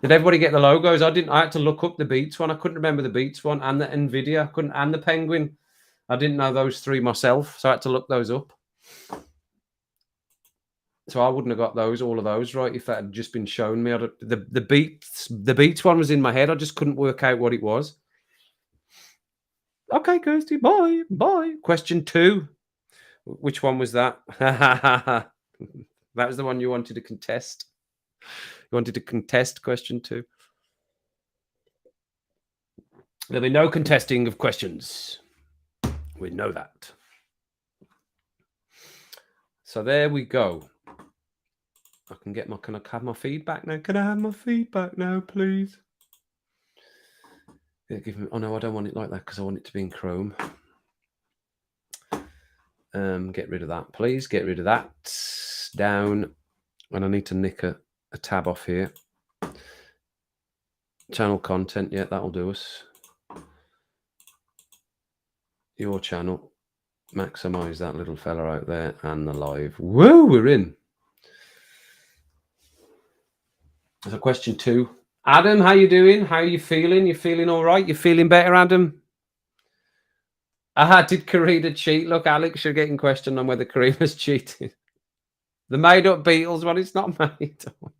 Did everybody get the logos? I didn't. I had to look up the Beats one. I couldn't remember the Beats one and the Nvidia. I couldn't, and the Penguin. I didn't know those three myself, so I had to look those up. So I wouldn't have got all of those right if that had just been shown me. The Beats one was in my head. I just couldn't work out what it was. Okay, Kirsty, bye, bye. Question 2. Which one was that? That was the one you wanted to contest. You wanted to contest question 2. There'll be no contesting of questions. We know that. So there we go. I can get my. Can I have my feedback now? Can I have my feedback now, please? Yeah, give me. Oh no, I don't want it like that because I want it to be in Chrome. Get rid of that, please. Get rid of that. Down, and I need to nick a tab off here. Channel content. Yeah, that'll do us. Your channel. Maximize that little fella out there and the live. Woo, we're in. So question 2. Adam, how you doing? How are you feeling? You feeling all right? You feeling better, Adam? Did Karina cheat? Look, Alex, you're getting questioned on whether Karina's cheated. The made-up Beatles one, it's not made up.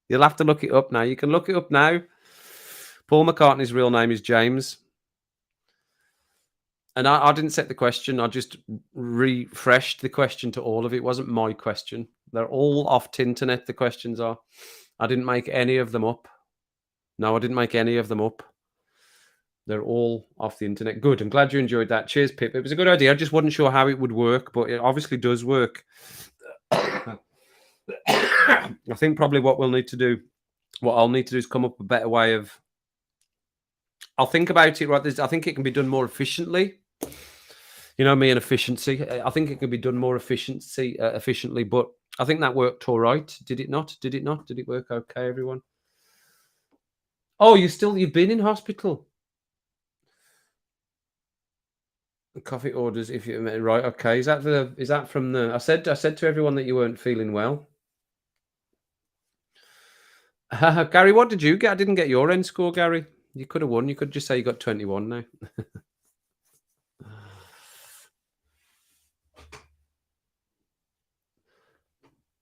You'll have to look it up now. You can look it up now. Paul McCartney's real name is James. And I didn't set the question. I just refreshed the question to all of it. It wasn't my question. They're all off Tinternet, the questions are. I didn't make any of them up. No, I didn't make any of them up. They're all off the internet. Good. I'm glad you enjoyed that. Cheers, Pip. It was a good idea. I just wasn't sure how it would work, but it obviously does work. I think probably what I'll need to do is come up with a better way of. I'll think about it. Right, I think it can be done more efficiently. You know me and efficiency. I think it can be done more efficiently, but I think that worked all right. Did it not? Did it not? Did it work okay, everyone? Oh, you've been in hospital. Coffee orders, if you right, okay. Is that from the? I said to everyone that you weren't feeling well. Gary, what did you get? I didn't get your end score, Gary. You could have won. You could just say you got 21 now.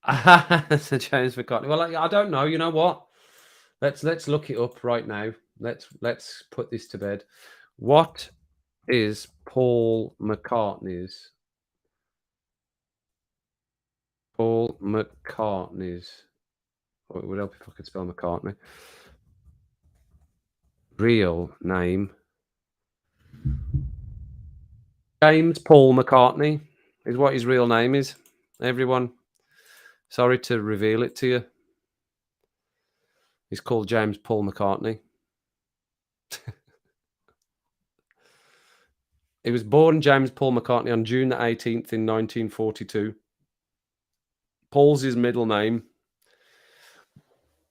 James McCartney. Well, I don't know. You know what? Let's look it up right now. Let's put this to bed. What is Paul McCartney's Oh, it would help if I could spell McCartney. Real name. James Paul McCartney is what his real name is. Everyone, sorry to reveal it to you. He's called James Paul McCartney. He was born James Paul McCartney on June the 18th in 1942. Paul's his middle name.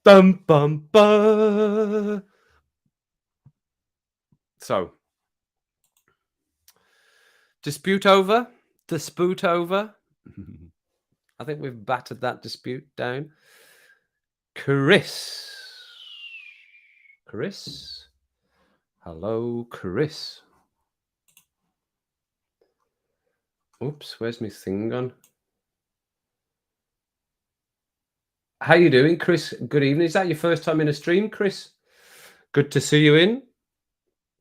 Bum, bum, bum. So, dispute over. I think we've battered that dispute down. Chris. Hello, Chris. Oops, where's my thing gone? How you doing, Chris? Good evening. Is that your first time in a stream, Chris? Good to see you in.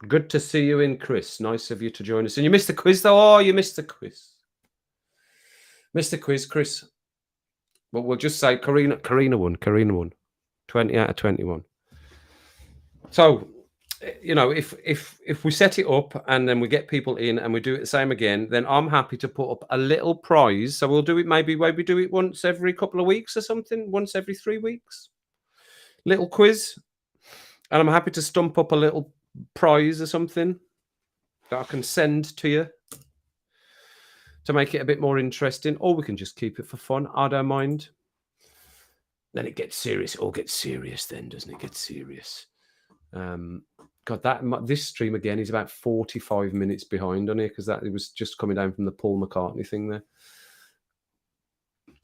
Good to see you in, Chris. Nice of you to join us. And you missed the quiz, though. Oh, you missed the quiz. Missed the quiz, Chris. But we'll just say Karina won. 20 out of 21. So, you know, if we set it up and then we get people in and we do it the same again, then I'm happy to put up a little prize. So we'll do it maybe do it once every couple of weeks or something, once every 3 weeks. Little quiz. And I'm happy to stump up a little prize or something that I can send to you to make it a bit more interesting, or we can just keep it for fun. I don't mind. Then it gets serious. It all gets serious then, doesn't it? Get serious. God, this stream again is about 45 minutes behind on here because it was just coming down from the Paul McCartney thing there.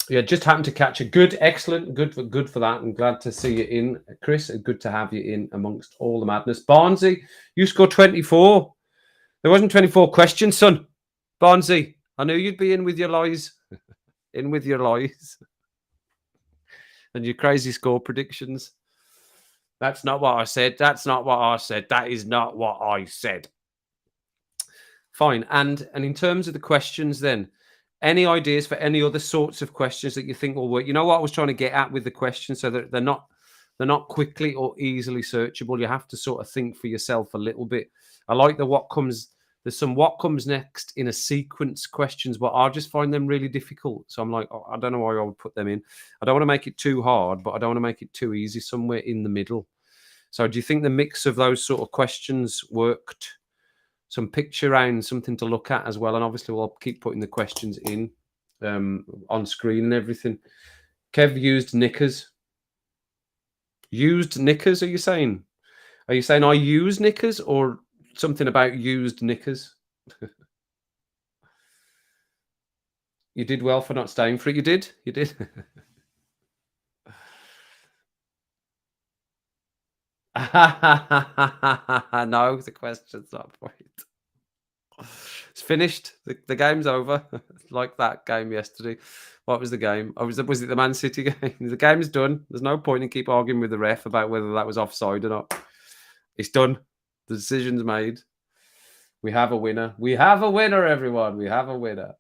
Yeah, just happened to catch a good, excellent, good for that. I'm glad to see you in, Chris. Good to have you in amongst all the madness. Barnsey, you scored 24. There wasn't 24 questions, son. Barnsey, I knew you'd be in with your lies. In with your lies and your crazy score predictions. That's not what I said. That's not what I said. That is not what I said. Fine. And in terms of the questions, then, any ideas for any other sorts of questions that you think will work? You know what I was trying to get at with the questions, so that they're not quickly or easily searchable. You have to sort of think for yourself a little bit. I like the what comes. There's some what comes next in a sequence questions, but I just find them really difficult. So I'm like, oh, I don't know why I would put them in. I don't want to make it too hard, but I don't want to make it too easy. Somewhere in the middle. So do you think the mix of those sort of questions worked? Some picture round, something to look at as well. And obviously, we'll keep putting the questions in on screen and everything. Kev used knickers. Used knickers, are you saying? Are you saying I use knickers or something about used knickers? You did well for not staying for it. You did? You did? No, the question's not for it. It's finished. The game's over. Like that game yesterday. What was the game? Oh, was it the Man City game? The game's done. There's no point in keep arguing with the ref about whether that was offside or not. It's done. The decision's made. We have a winner. We have a winner, everyone. We have a winner.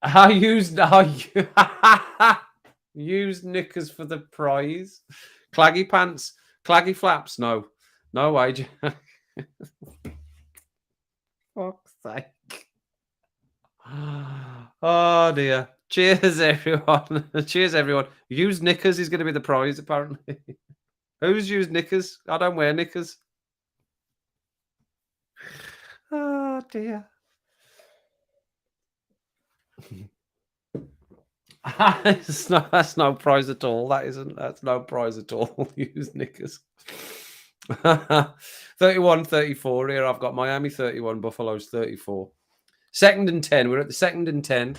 I used used knickers for the prize. Claggy pants, claggy flaps. No, no way. Fuck's sake. Oh dear. Cheers, everyone. Cheers, everyone. Used knickers is going to be the prize, apparently. Who's used knickers? I don't wear knickers. Oh dear. That's no prize at all. That's no prize at all. Used knickers. 31-34 here. I've got Miami 31, Buffalo's 34. 2nd and 10. We're at the 2nd and 10.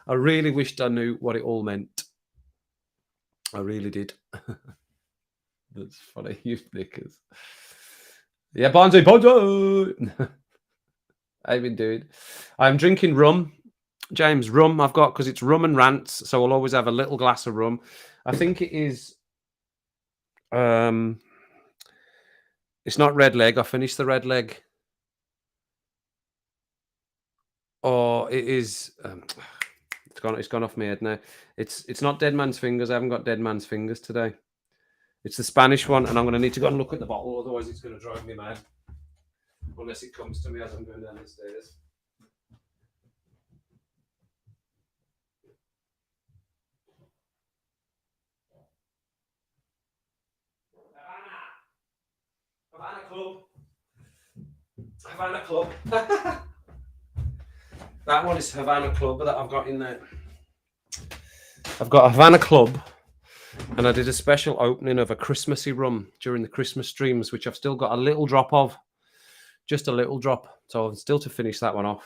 I really wished I knew what it all meant. I really did. That's funny. Used knickers. Yeah, Bonzo. I've been doing. I'm drinking rum. James, rum I've got because it's rum and rants, so I'll always have a little glass of rum. I think it is. It's not red leg. I finished the red leg. Or it is. It's gone off my head now. It's not Dead Man's Fingers. I haven't got Dead Man's Fingers today. It's the Spanish one, and I'm going to need to go and look at the bottle, otherwise it's going to drive me mad. Unless it comes to me as I'm going down the stairs. Havana Club. Havana Club. That one is Havana Club that I've got in there. I've got a Havana Club, and I did a special opening of a Christmassy rum during the Christmas streams, which I've still got a little drop of. Just a little drop. So I'm still to finish that one off.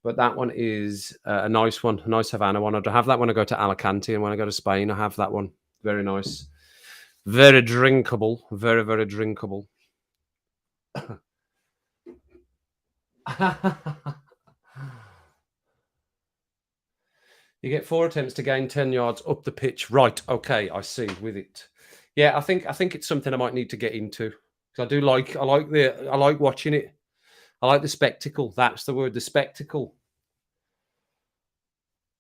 But that one is a nice one, a nice Havana one. I'd have that when I go to Alicante, and when I go to Spain, I have that one. Very nice. Very drinkable. Very, very drinkable. You get 4 attempts to gain 10 yards up the pitch. Right. Okay. I see with it. Yeah, I think it's something I might need to get into. Because I like watching it. I like the spectacle. That's the word, the spectacle.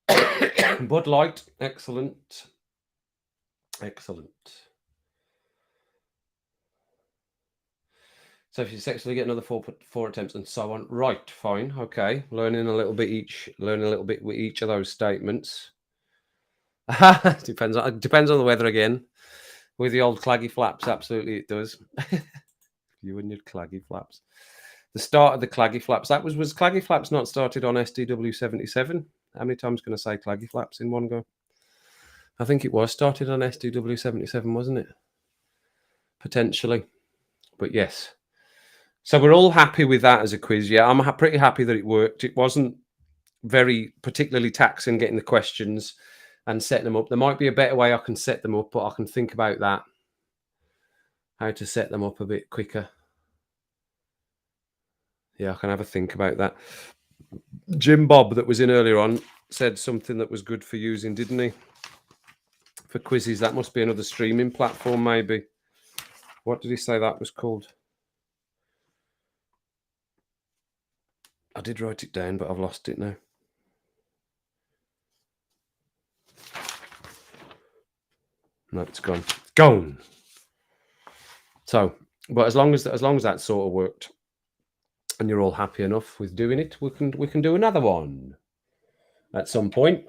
Bud Light, excellent. Excellent. So if you successfully get another four attempts and so on. Right, fine, okay. Learning a little bit with each of those statements. Depends on the weather again. With the old claggy flaps, absolutely it does. You and your claggy flaps. The start of the claggy flaps. Was claggy flaps not started on SDW77? How many times can I say claggy flaps in one go? I think it was started on SDW77, wasn't it? Potentially. But yes. So we're all happy with that as a quiz. Yeah, I'm pretty happy that it worked. It wasn't very particularly taxing getting the questions and setting them up. There might be a better way I can set them up, but I can think about that, how to set them up a bit quicker. Yeah, I can have a think about that. Jim Bob, that was in earlier on, said something that was good for using, didn't he? For quizzes, that must be another streaming platform, maybe. What did he say that was called? I did write it down, but I've lost it now. No, it's gone. It's gone. So, but as long as that sort of worked, and you're all happy enough with doing it, we can do another one at some point.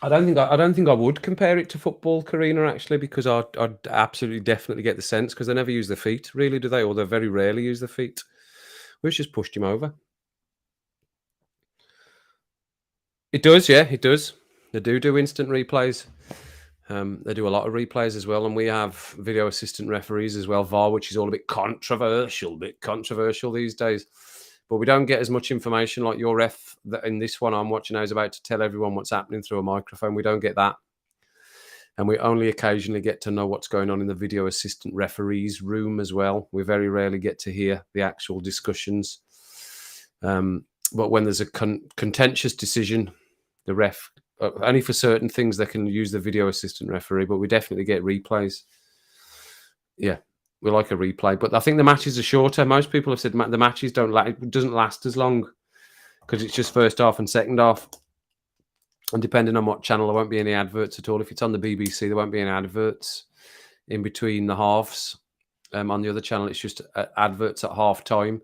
I don't think I would compare it to football, Karina, actually, because I'd absolutely definitely get the sense, because they never use their feet, really, do they? Or they very rarely use their feet. We've just pushed him over. It does, yeah, it does. They do instant replays. They do a lot of replays as well, and we have video assistant referees as well, VAR, which is all a bit controversial these days. But we don't get as much information like your ref that in this one I'm watching now is about to tell everyone what's happening through a microphone. We don't get that. And we only occasionally get to know what's going on in the video assistant referee's room as well. We very rarely get to hear the actual discussions. But when there's a contentious decision, the ref, only for certain things they can use the video assistant referee, but we definitely get replays. Yeah, we like a replay. But I think the matches are shorter. Most people have said the matches it doesn't last as long because it's just first half and second half. And depending on what channel, there won't be any adverts at all. If it's on the BBC, there won't be any adverts in between the halves. On the other channel, it's just adverts at half time.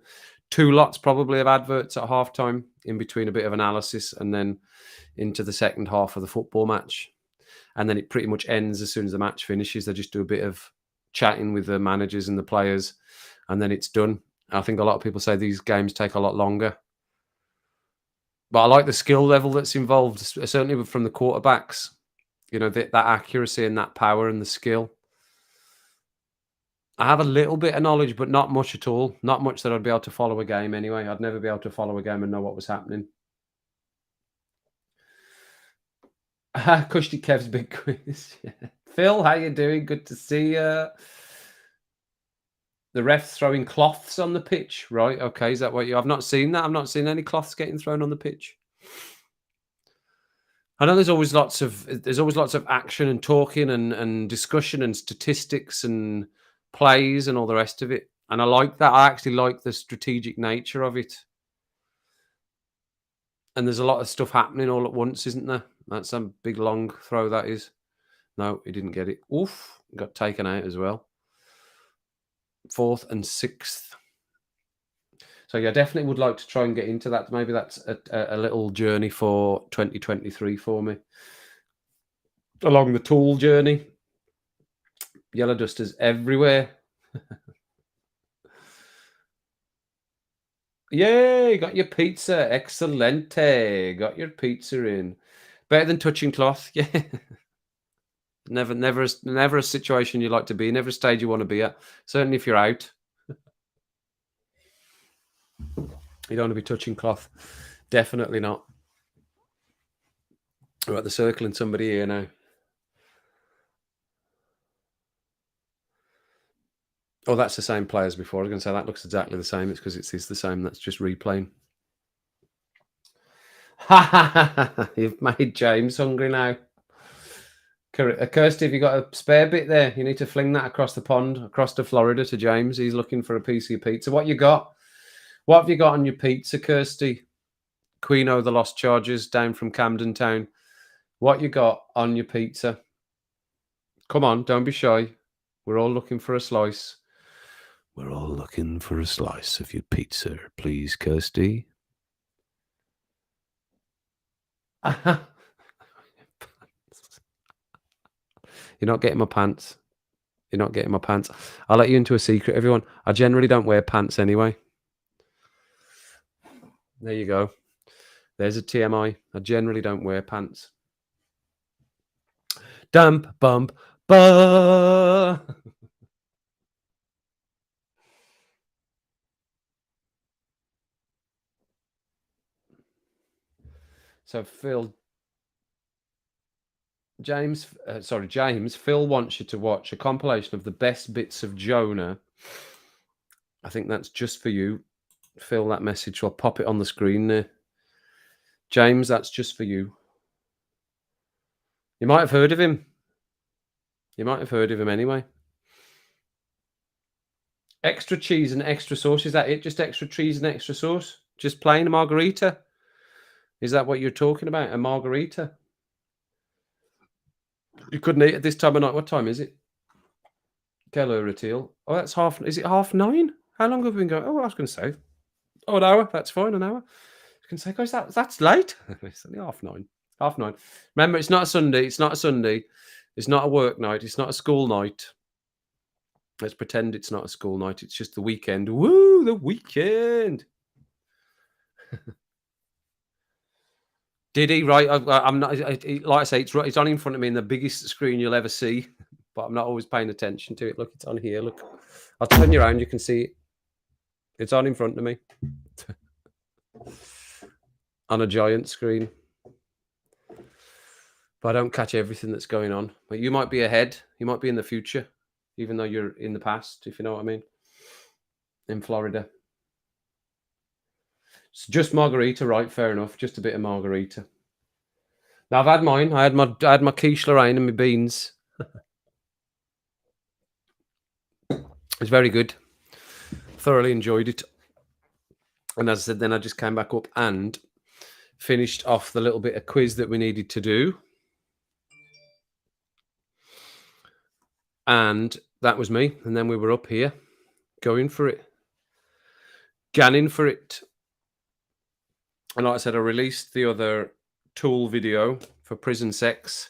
Two lots probably of adverts at half time in between a bit of analysis and then into the second half of the football match. And then it pretty much ends as soon as the match finishes. They just do a bit of chatting with the managers and the players, and then it's done. I think a lot of people say these games take a lot longer. But I like the skill level that's involved, certainly from the quarterbacks. You know, that accuracy and that power and the skill. I have a little bit of knowledge, but not much at all. Not much that I'd be able to follow a game anyway. I'd never be able to follow a game and know what was happening. Kushti Kev's big quiz. Yeah. Phil, how you doing? Good to see you. The refs throwing cloths on the pitch, right? Okay, is that what you? I've not seen that. I've not seen any cloths getting thrown on the pitch. I know there's always lots of action and talking and discussion and statistics and plays and all the rest of it. And I like that. I actually like the strategic nature of it. And there's a lot of stuff happening all at once, isn't there? That's a big long throw, that is. No, he didn't get it. Oof, got taken out as well. 4th and 6th. So yeah, definitely would like to try and get into that. Maybe that's a little journey for 2023 for me. Along the tool journey. Yellow dusters everywhere. Yay, got your pizza. Excellente. Got your pizza in. Better than touching cloth. Yeah. Never a situation you like to be, never a stage you want to be at. Certainly if you're out. You don't want to be touching cloth. Definitely not. We're at the circling somebody here now. Oh, that's the same player as before. I was going to say that looks exactly the same. It's because it's the same. That's just replaying. You've made James hungry now. Kirsty, have you got a spare bit there? You need to fling that across the pond, across to Florida to James. He's looking for a piece of pizza. What you got? What have you got on your pizza, Kirsty? Quino, the Lost Chargers, down from Camden Town. What you got on your pizza? Come on, don't be shy. We're all looking for a slice. We're all looking for a slice of your pizza, please, Kirsty. You're not getting my pants. You're not getting my pants. I'll let you into a secret, everyone. I generally don't wear pants anyway. There you go. There's a TMI. I generally don't wear pants. Dump, bump, ba. So James, Phil wants you to watch a compilation of the best bits of Jonah. I think that's just for you. Phil, that message. I'll pop it on the screen there. James, that's just for you. You might have heard of him. You might have heard of him anyway. Extra cheese and extra sauce. Is that it? Just extra cheese and extra sauce? Just plain margarita? Is that what you're talking about? A margarita? You couldn't eat at this time of night. What time is it? Hello, Ratil. Oh, that's half. Is it 9:30? How long have we been going? Oh, I was going to say. Oh, an hour. That's fine. An hour. I can say, guys, that's late. It's only 9:30. 9:30. Remember, it's not a Sunday. It's not a Sunday. It's not a work night. It's not a school night. Let's pretend it's not a school night. It's just the weekend. Woo, the weekend. Did he? Right. I'm not. Like I say, it's on in front of me in the biggest screen you'll ever see, but I'm not always paying attention to it. Look, it's on here. Look, I'll turn you around. You can see it. It's on in front of me on a giant screen. But I don't catch everything that's going on. But you might be ahead. You might be in the future, even though you're in the past, if you know what I mean. In Florida. It's just margarita, right? Fair enough. Just a bit of margarita. Now I've had mine. I had my quiche Lorraine and my beans. It's very good. Thoroughly enjoyed it. And as I said, then I just came back up and finished off the little bit of quiz that we needed to do. And that was me. And then we were up here going for it. Ganning for it. And like I said, I released the other Tool video for Prison Sex.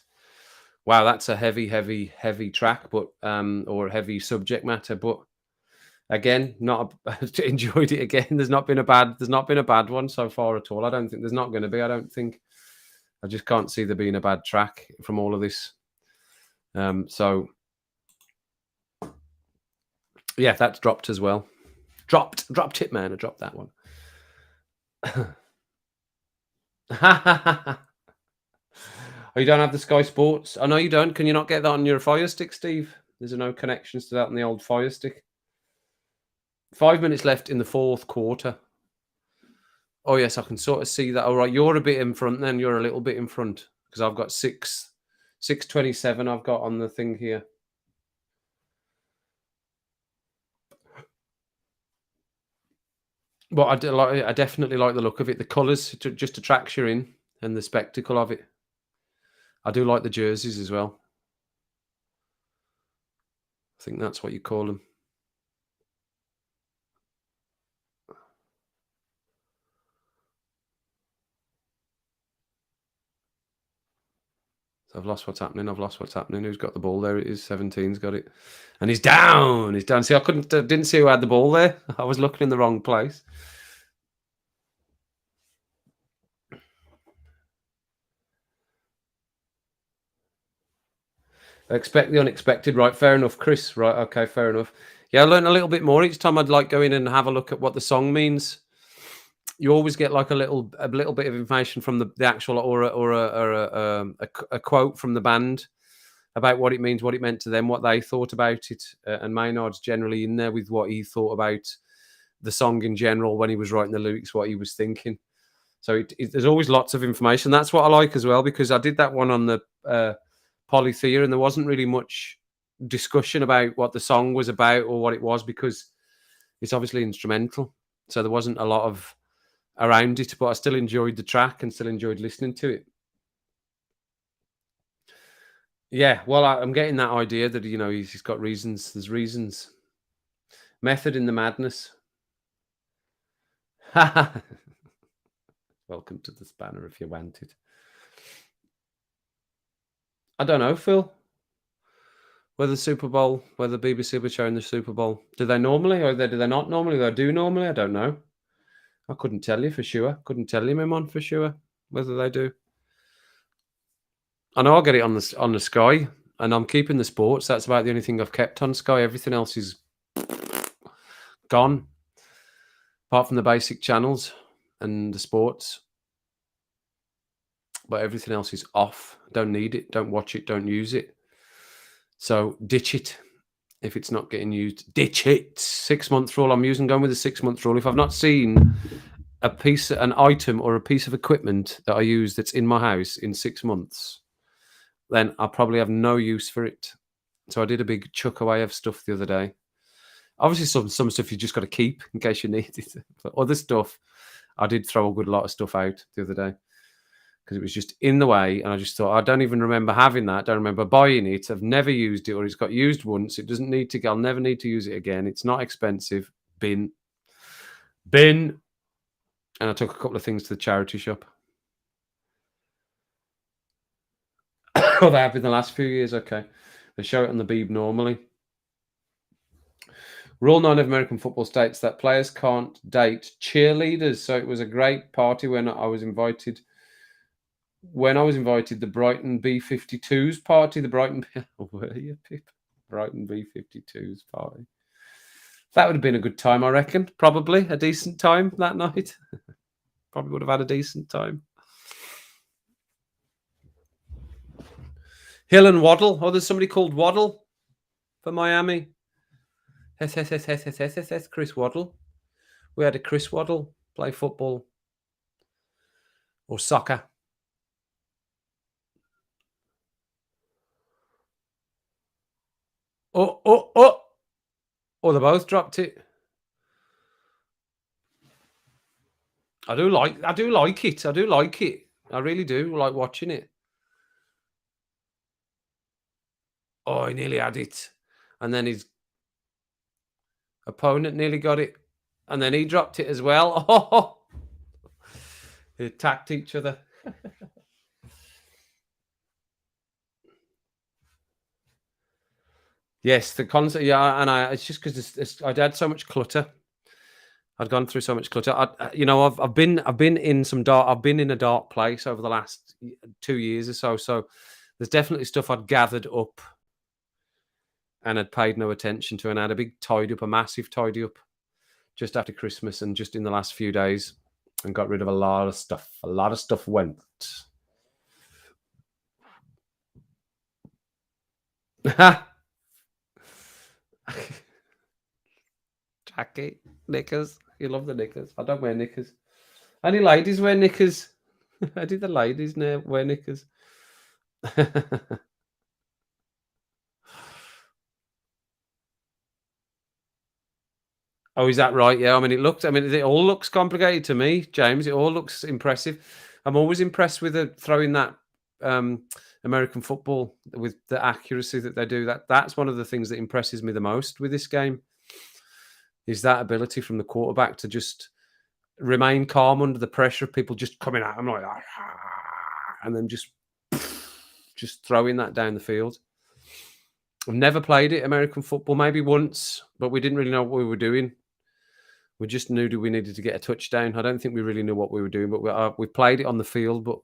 Wow, that's a heavy track, but or heavy subject matter. But again, enjoyed it again. There's not been a bad one so far at all. I don't think there's not going to be. I just can't see there being a bad track from all of this. So yeah, that's dropped as well. Dropped it, man. I dropped that one. Oh, you don't have the Sky Sports? I know you don't. Can you not get that on your Fire Stick, Steve? There's no connections to that on the old Fire Stick. 5 minutes left in the fourth quarter. Oh, yes, I can sort of see that. All right, you're a bit in front then. You're a little bit in front because I've got 6:27 I've got on the thing here. But I definitely like the look of it. The colours just attracts you in and the spectacle of it. I do like the jerseys as well. I think that's what you call them. So I've lost what's happening. Who's got the ball? There it is. 17's got it. And he's down. See, I didn't see who had the ball there. I was looking in the wrong place. Expect the unexpected, right? Fair enough, Chris. Right, okay, fair enough. Yeah, I learned a little bit more each time. I'd like go in and have a look at what the song means. You always get like a little bit of information from the actual or a quote from the band about what it means, what it meant to them, what they thought about it. And Maynard's generally in there with what he thought about the song in general when he was writing the lyrics, what he was thinking. So there's always lots of information. That's what I like as well, because I did that one on the Polythea and there wasn't really much discussion about what the song was about or what it was, because it's obviously instrumental. So there wasn't a lot of around it, but I still enjoyed the track and still enjoyed listening to it. Yeah, well, I'm getting that idea that, he's got reasons. There's reasons. Method in the madness. Welcome to the spanner if you want it. I don't know, Phil. Whether the BBC were showing the Super Bowl. Do they normally, or do they not normally? Do they do normally? I don't know. I couldn't tell you for sure. Couldn't tell you, Mimon, for sure, whether they do. I know I'll get it on the Sky, and I'm keeping the sports. That's about the only thing I've kept on Sky. Everything else is gone, apart from the basic channels and the sports. but everything else is off. Don't need it. Don't watch it. Don't use it. So ditch it. If it's not getting used, ditch it. 6-month rule. I'm going with the 6-month rule. If I've not seen an item or a piece of equipment that I use that's in my house in 6 months, then I'll probably have no use for it. So I did a big chuck away of stuff the other day. Obviously, some stuff you just got to keep in case you need it. But other stuff, I did throw a good lot of stuff out the other day because it was just in the way. And I just thought, I don't even remember having that. Don't remember buying it. I've never used it, or it's got used once. It doesn't need to. I'll never need to use it again. It's not expensive. Bin. And I took a couple of things to the charity shop. Oh, they have in the last few years. Okay. They show it on the Beeb normally. Rule 9 of American football states that players can't date cheerleaders. So it was a great party when I was invited. When I was invited, the Brighton B-52s party, the Brighton... Were you, Pip? Brighton B-52s party. That would have been a good time, I reckon. Probably a decent time that night. Probably would have had a decent time. Hill and Waddle. Oh, there's somebody called Waddle for Miami. Chris Waddle. We had a Chris Waddle play football or soccer. Oh, they both dropped it. I do like it. I do like it. I really do like watching it. Oh, he nearly had it. And then his opponent nearly got it. And then he dropped it as well. Oh, they attacked each other. Yes, the concert. Yeah, and it's just because I'd had so much clutter. I'd gone through so much clutter. I've been in some dark. I've been in a dark place over the last 2 years or so. So there's definitely stuff I'd gathered up and had paid no attention to, and I had a big tidy up, a massive tidy up, just after Christmas and just in the last few days, and got rid of a lot of stuff. A lot of stuff went. Jackie, knickers. You love the knickers. I don't wear knickers. Any ladies wear knickers? I did the ladies wear knickers. Oh, is that right? Yeah. It all looks complicated to me, James. It all looks impressive. I'm always impressed with throwing that American football with the accuracy that they do. That's one of the things that impresses me the most with this game. Is that ability from the quarterback to just remain calm under the pressure of people just coming at him like that, and then just throwing that down the field. I've never played it, American football, maybe once, but we didn't really know what we were doing. We just knew we needed to get a touchdown. I don't think we really knew what we were doing, but we played it on the field. But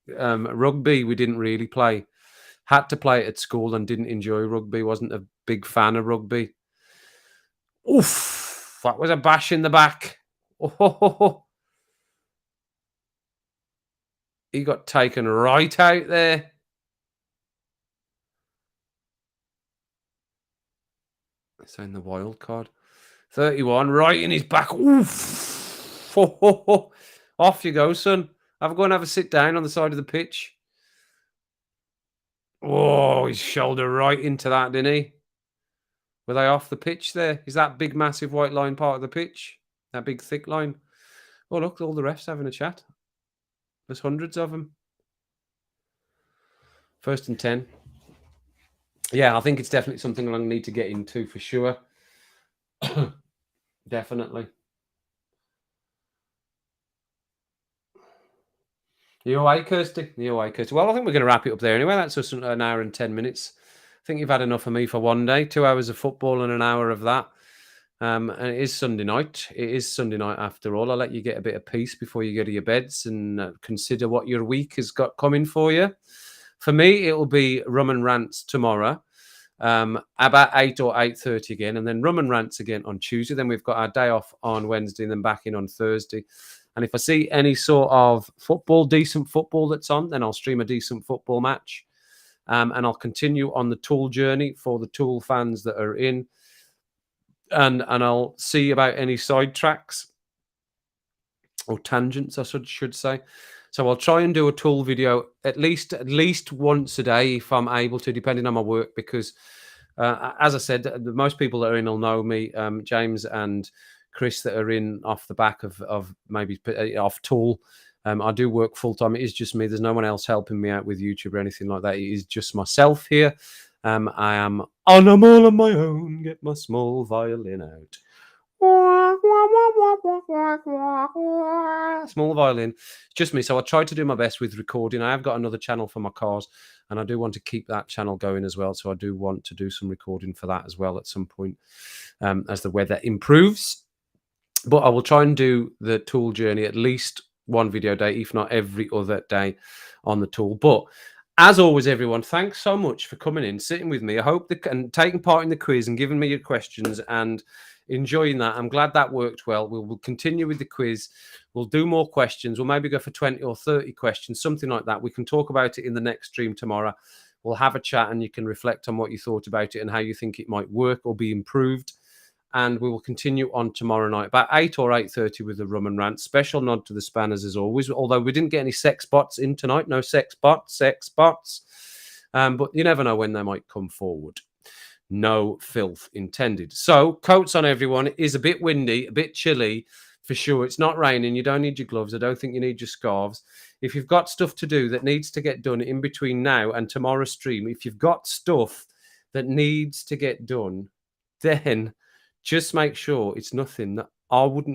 rugby, we didn't really play. Had to play it at school and didn't enjoy rugby. Wasn't a big fan of rugby. Oof, that was a bash in the back. Oh, he got taken right out there. It's in the wild card. 31, right in his back. Oof. Off you go, son. Go and have a sit down on the side of the pitch. Oh, his shoulder right into that, didn't he? Were they off the pitch there? Is that big, massive white line part of the pitch? That big, thick line? Oh, look, all the refs having a chat. There's hundreds of them. 1st and 10. Yeah, I think it's definitely something I'm going to need to get into for sure. Definitely. You away, Kirsty? Well, I think we're going to wrap it up there anyway. That's just an hour and 10 minutes. I think you've had enough of me for one day. 2 hours of football and an hour of that. And it is Sunday night. It is Sunday night after all. I'll let you get a bit of peace before you go to your beds and consider what your week has got coming for you. For me, it will be Rum and Rants tomorrow. About 8 or 8:30 again, and then Rum and Rants again on Tuesday. Then we've got our day off on Wednesday and then back in on Thursday. And if I see any sort of decent football that's on, then I'll stream a decent football match. And I'll continue on the Tool journey for the Tool fans that are in. And I'll see about any sidetracks or tangents, I should say. So I'll try and do a Tool video at least once a day if I'm able to, depending on my work, because as I said, most people that are in will know me. James and Chris that are in off the back of maybe off Tool. I do work full time. It is just me. There's no one else helping me out with YouTube or anything like that. It is just myself here. I am on them all on my own. Get my small violin out. Small violin, just me. So I try to do my best with recording. I have got another channel for my cars, and I do want to keep that channel going as well. So I do want to do some recording for that as well at some point as the weather improves. But I will try and do the Tool journey at least one video a day, if not every other day on the Tool. But as always, everyone, thanks so much for coming in, sitting with me. I hope and taking part in the quiz and giving me your questions and enjoying that. I'm glad that worked well. We'll continue with the quiz. We'll do more questions. We'll maybe go for 20 or 30 questions, something like that. We can talk about it in the next stream tomorrow. We'll have a chat and you can reflect on what you thought about it and how you think it might work or be improved. And we will continue on tomorrow night about 8 or 8:30 with the Rum and Rant. Special nod to the Spanners as always, although we didn't get any sex bots in tonight. No sex bots. But you never know when they might come forward. No filth intended. So, coats on everyone. It is a bit windy, a bit chilly for sure. It's not raining. You don't need your gloves. I don't think you need your scarves. If you've got stuff to do that needs to get done in between now and tomorrow's stream, if you've got stuff that needs to get done, then just make sure it's nothing that I wouldn't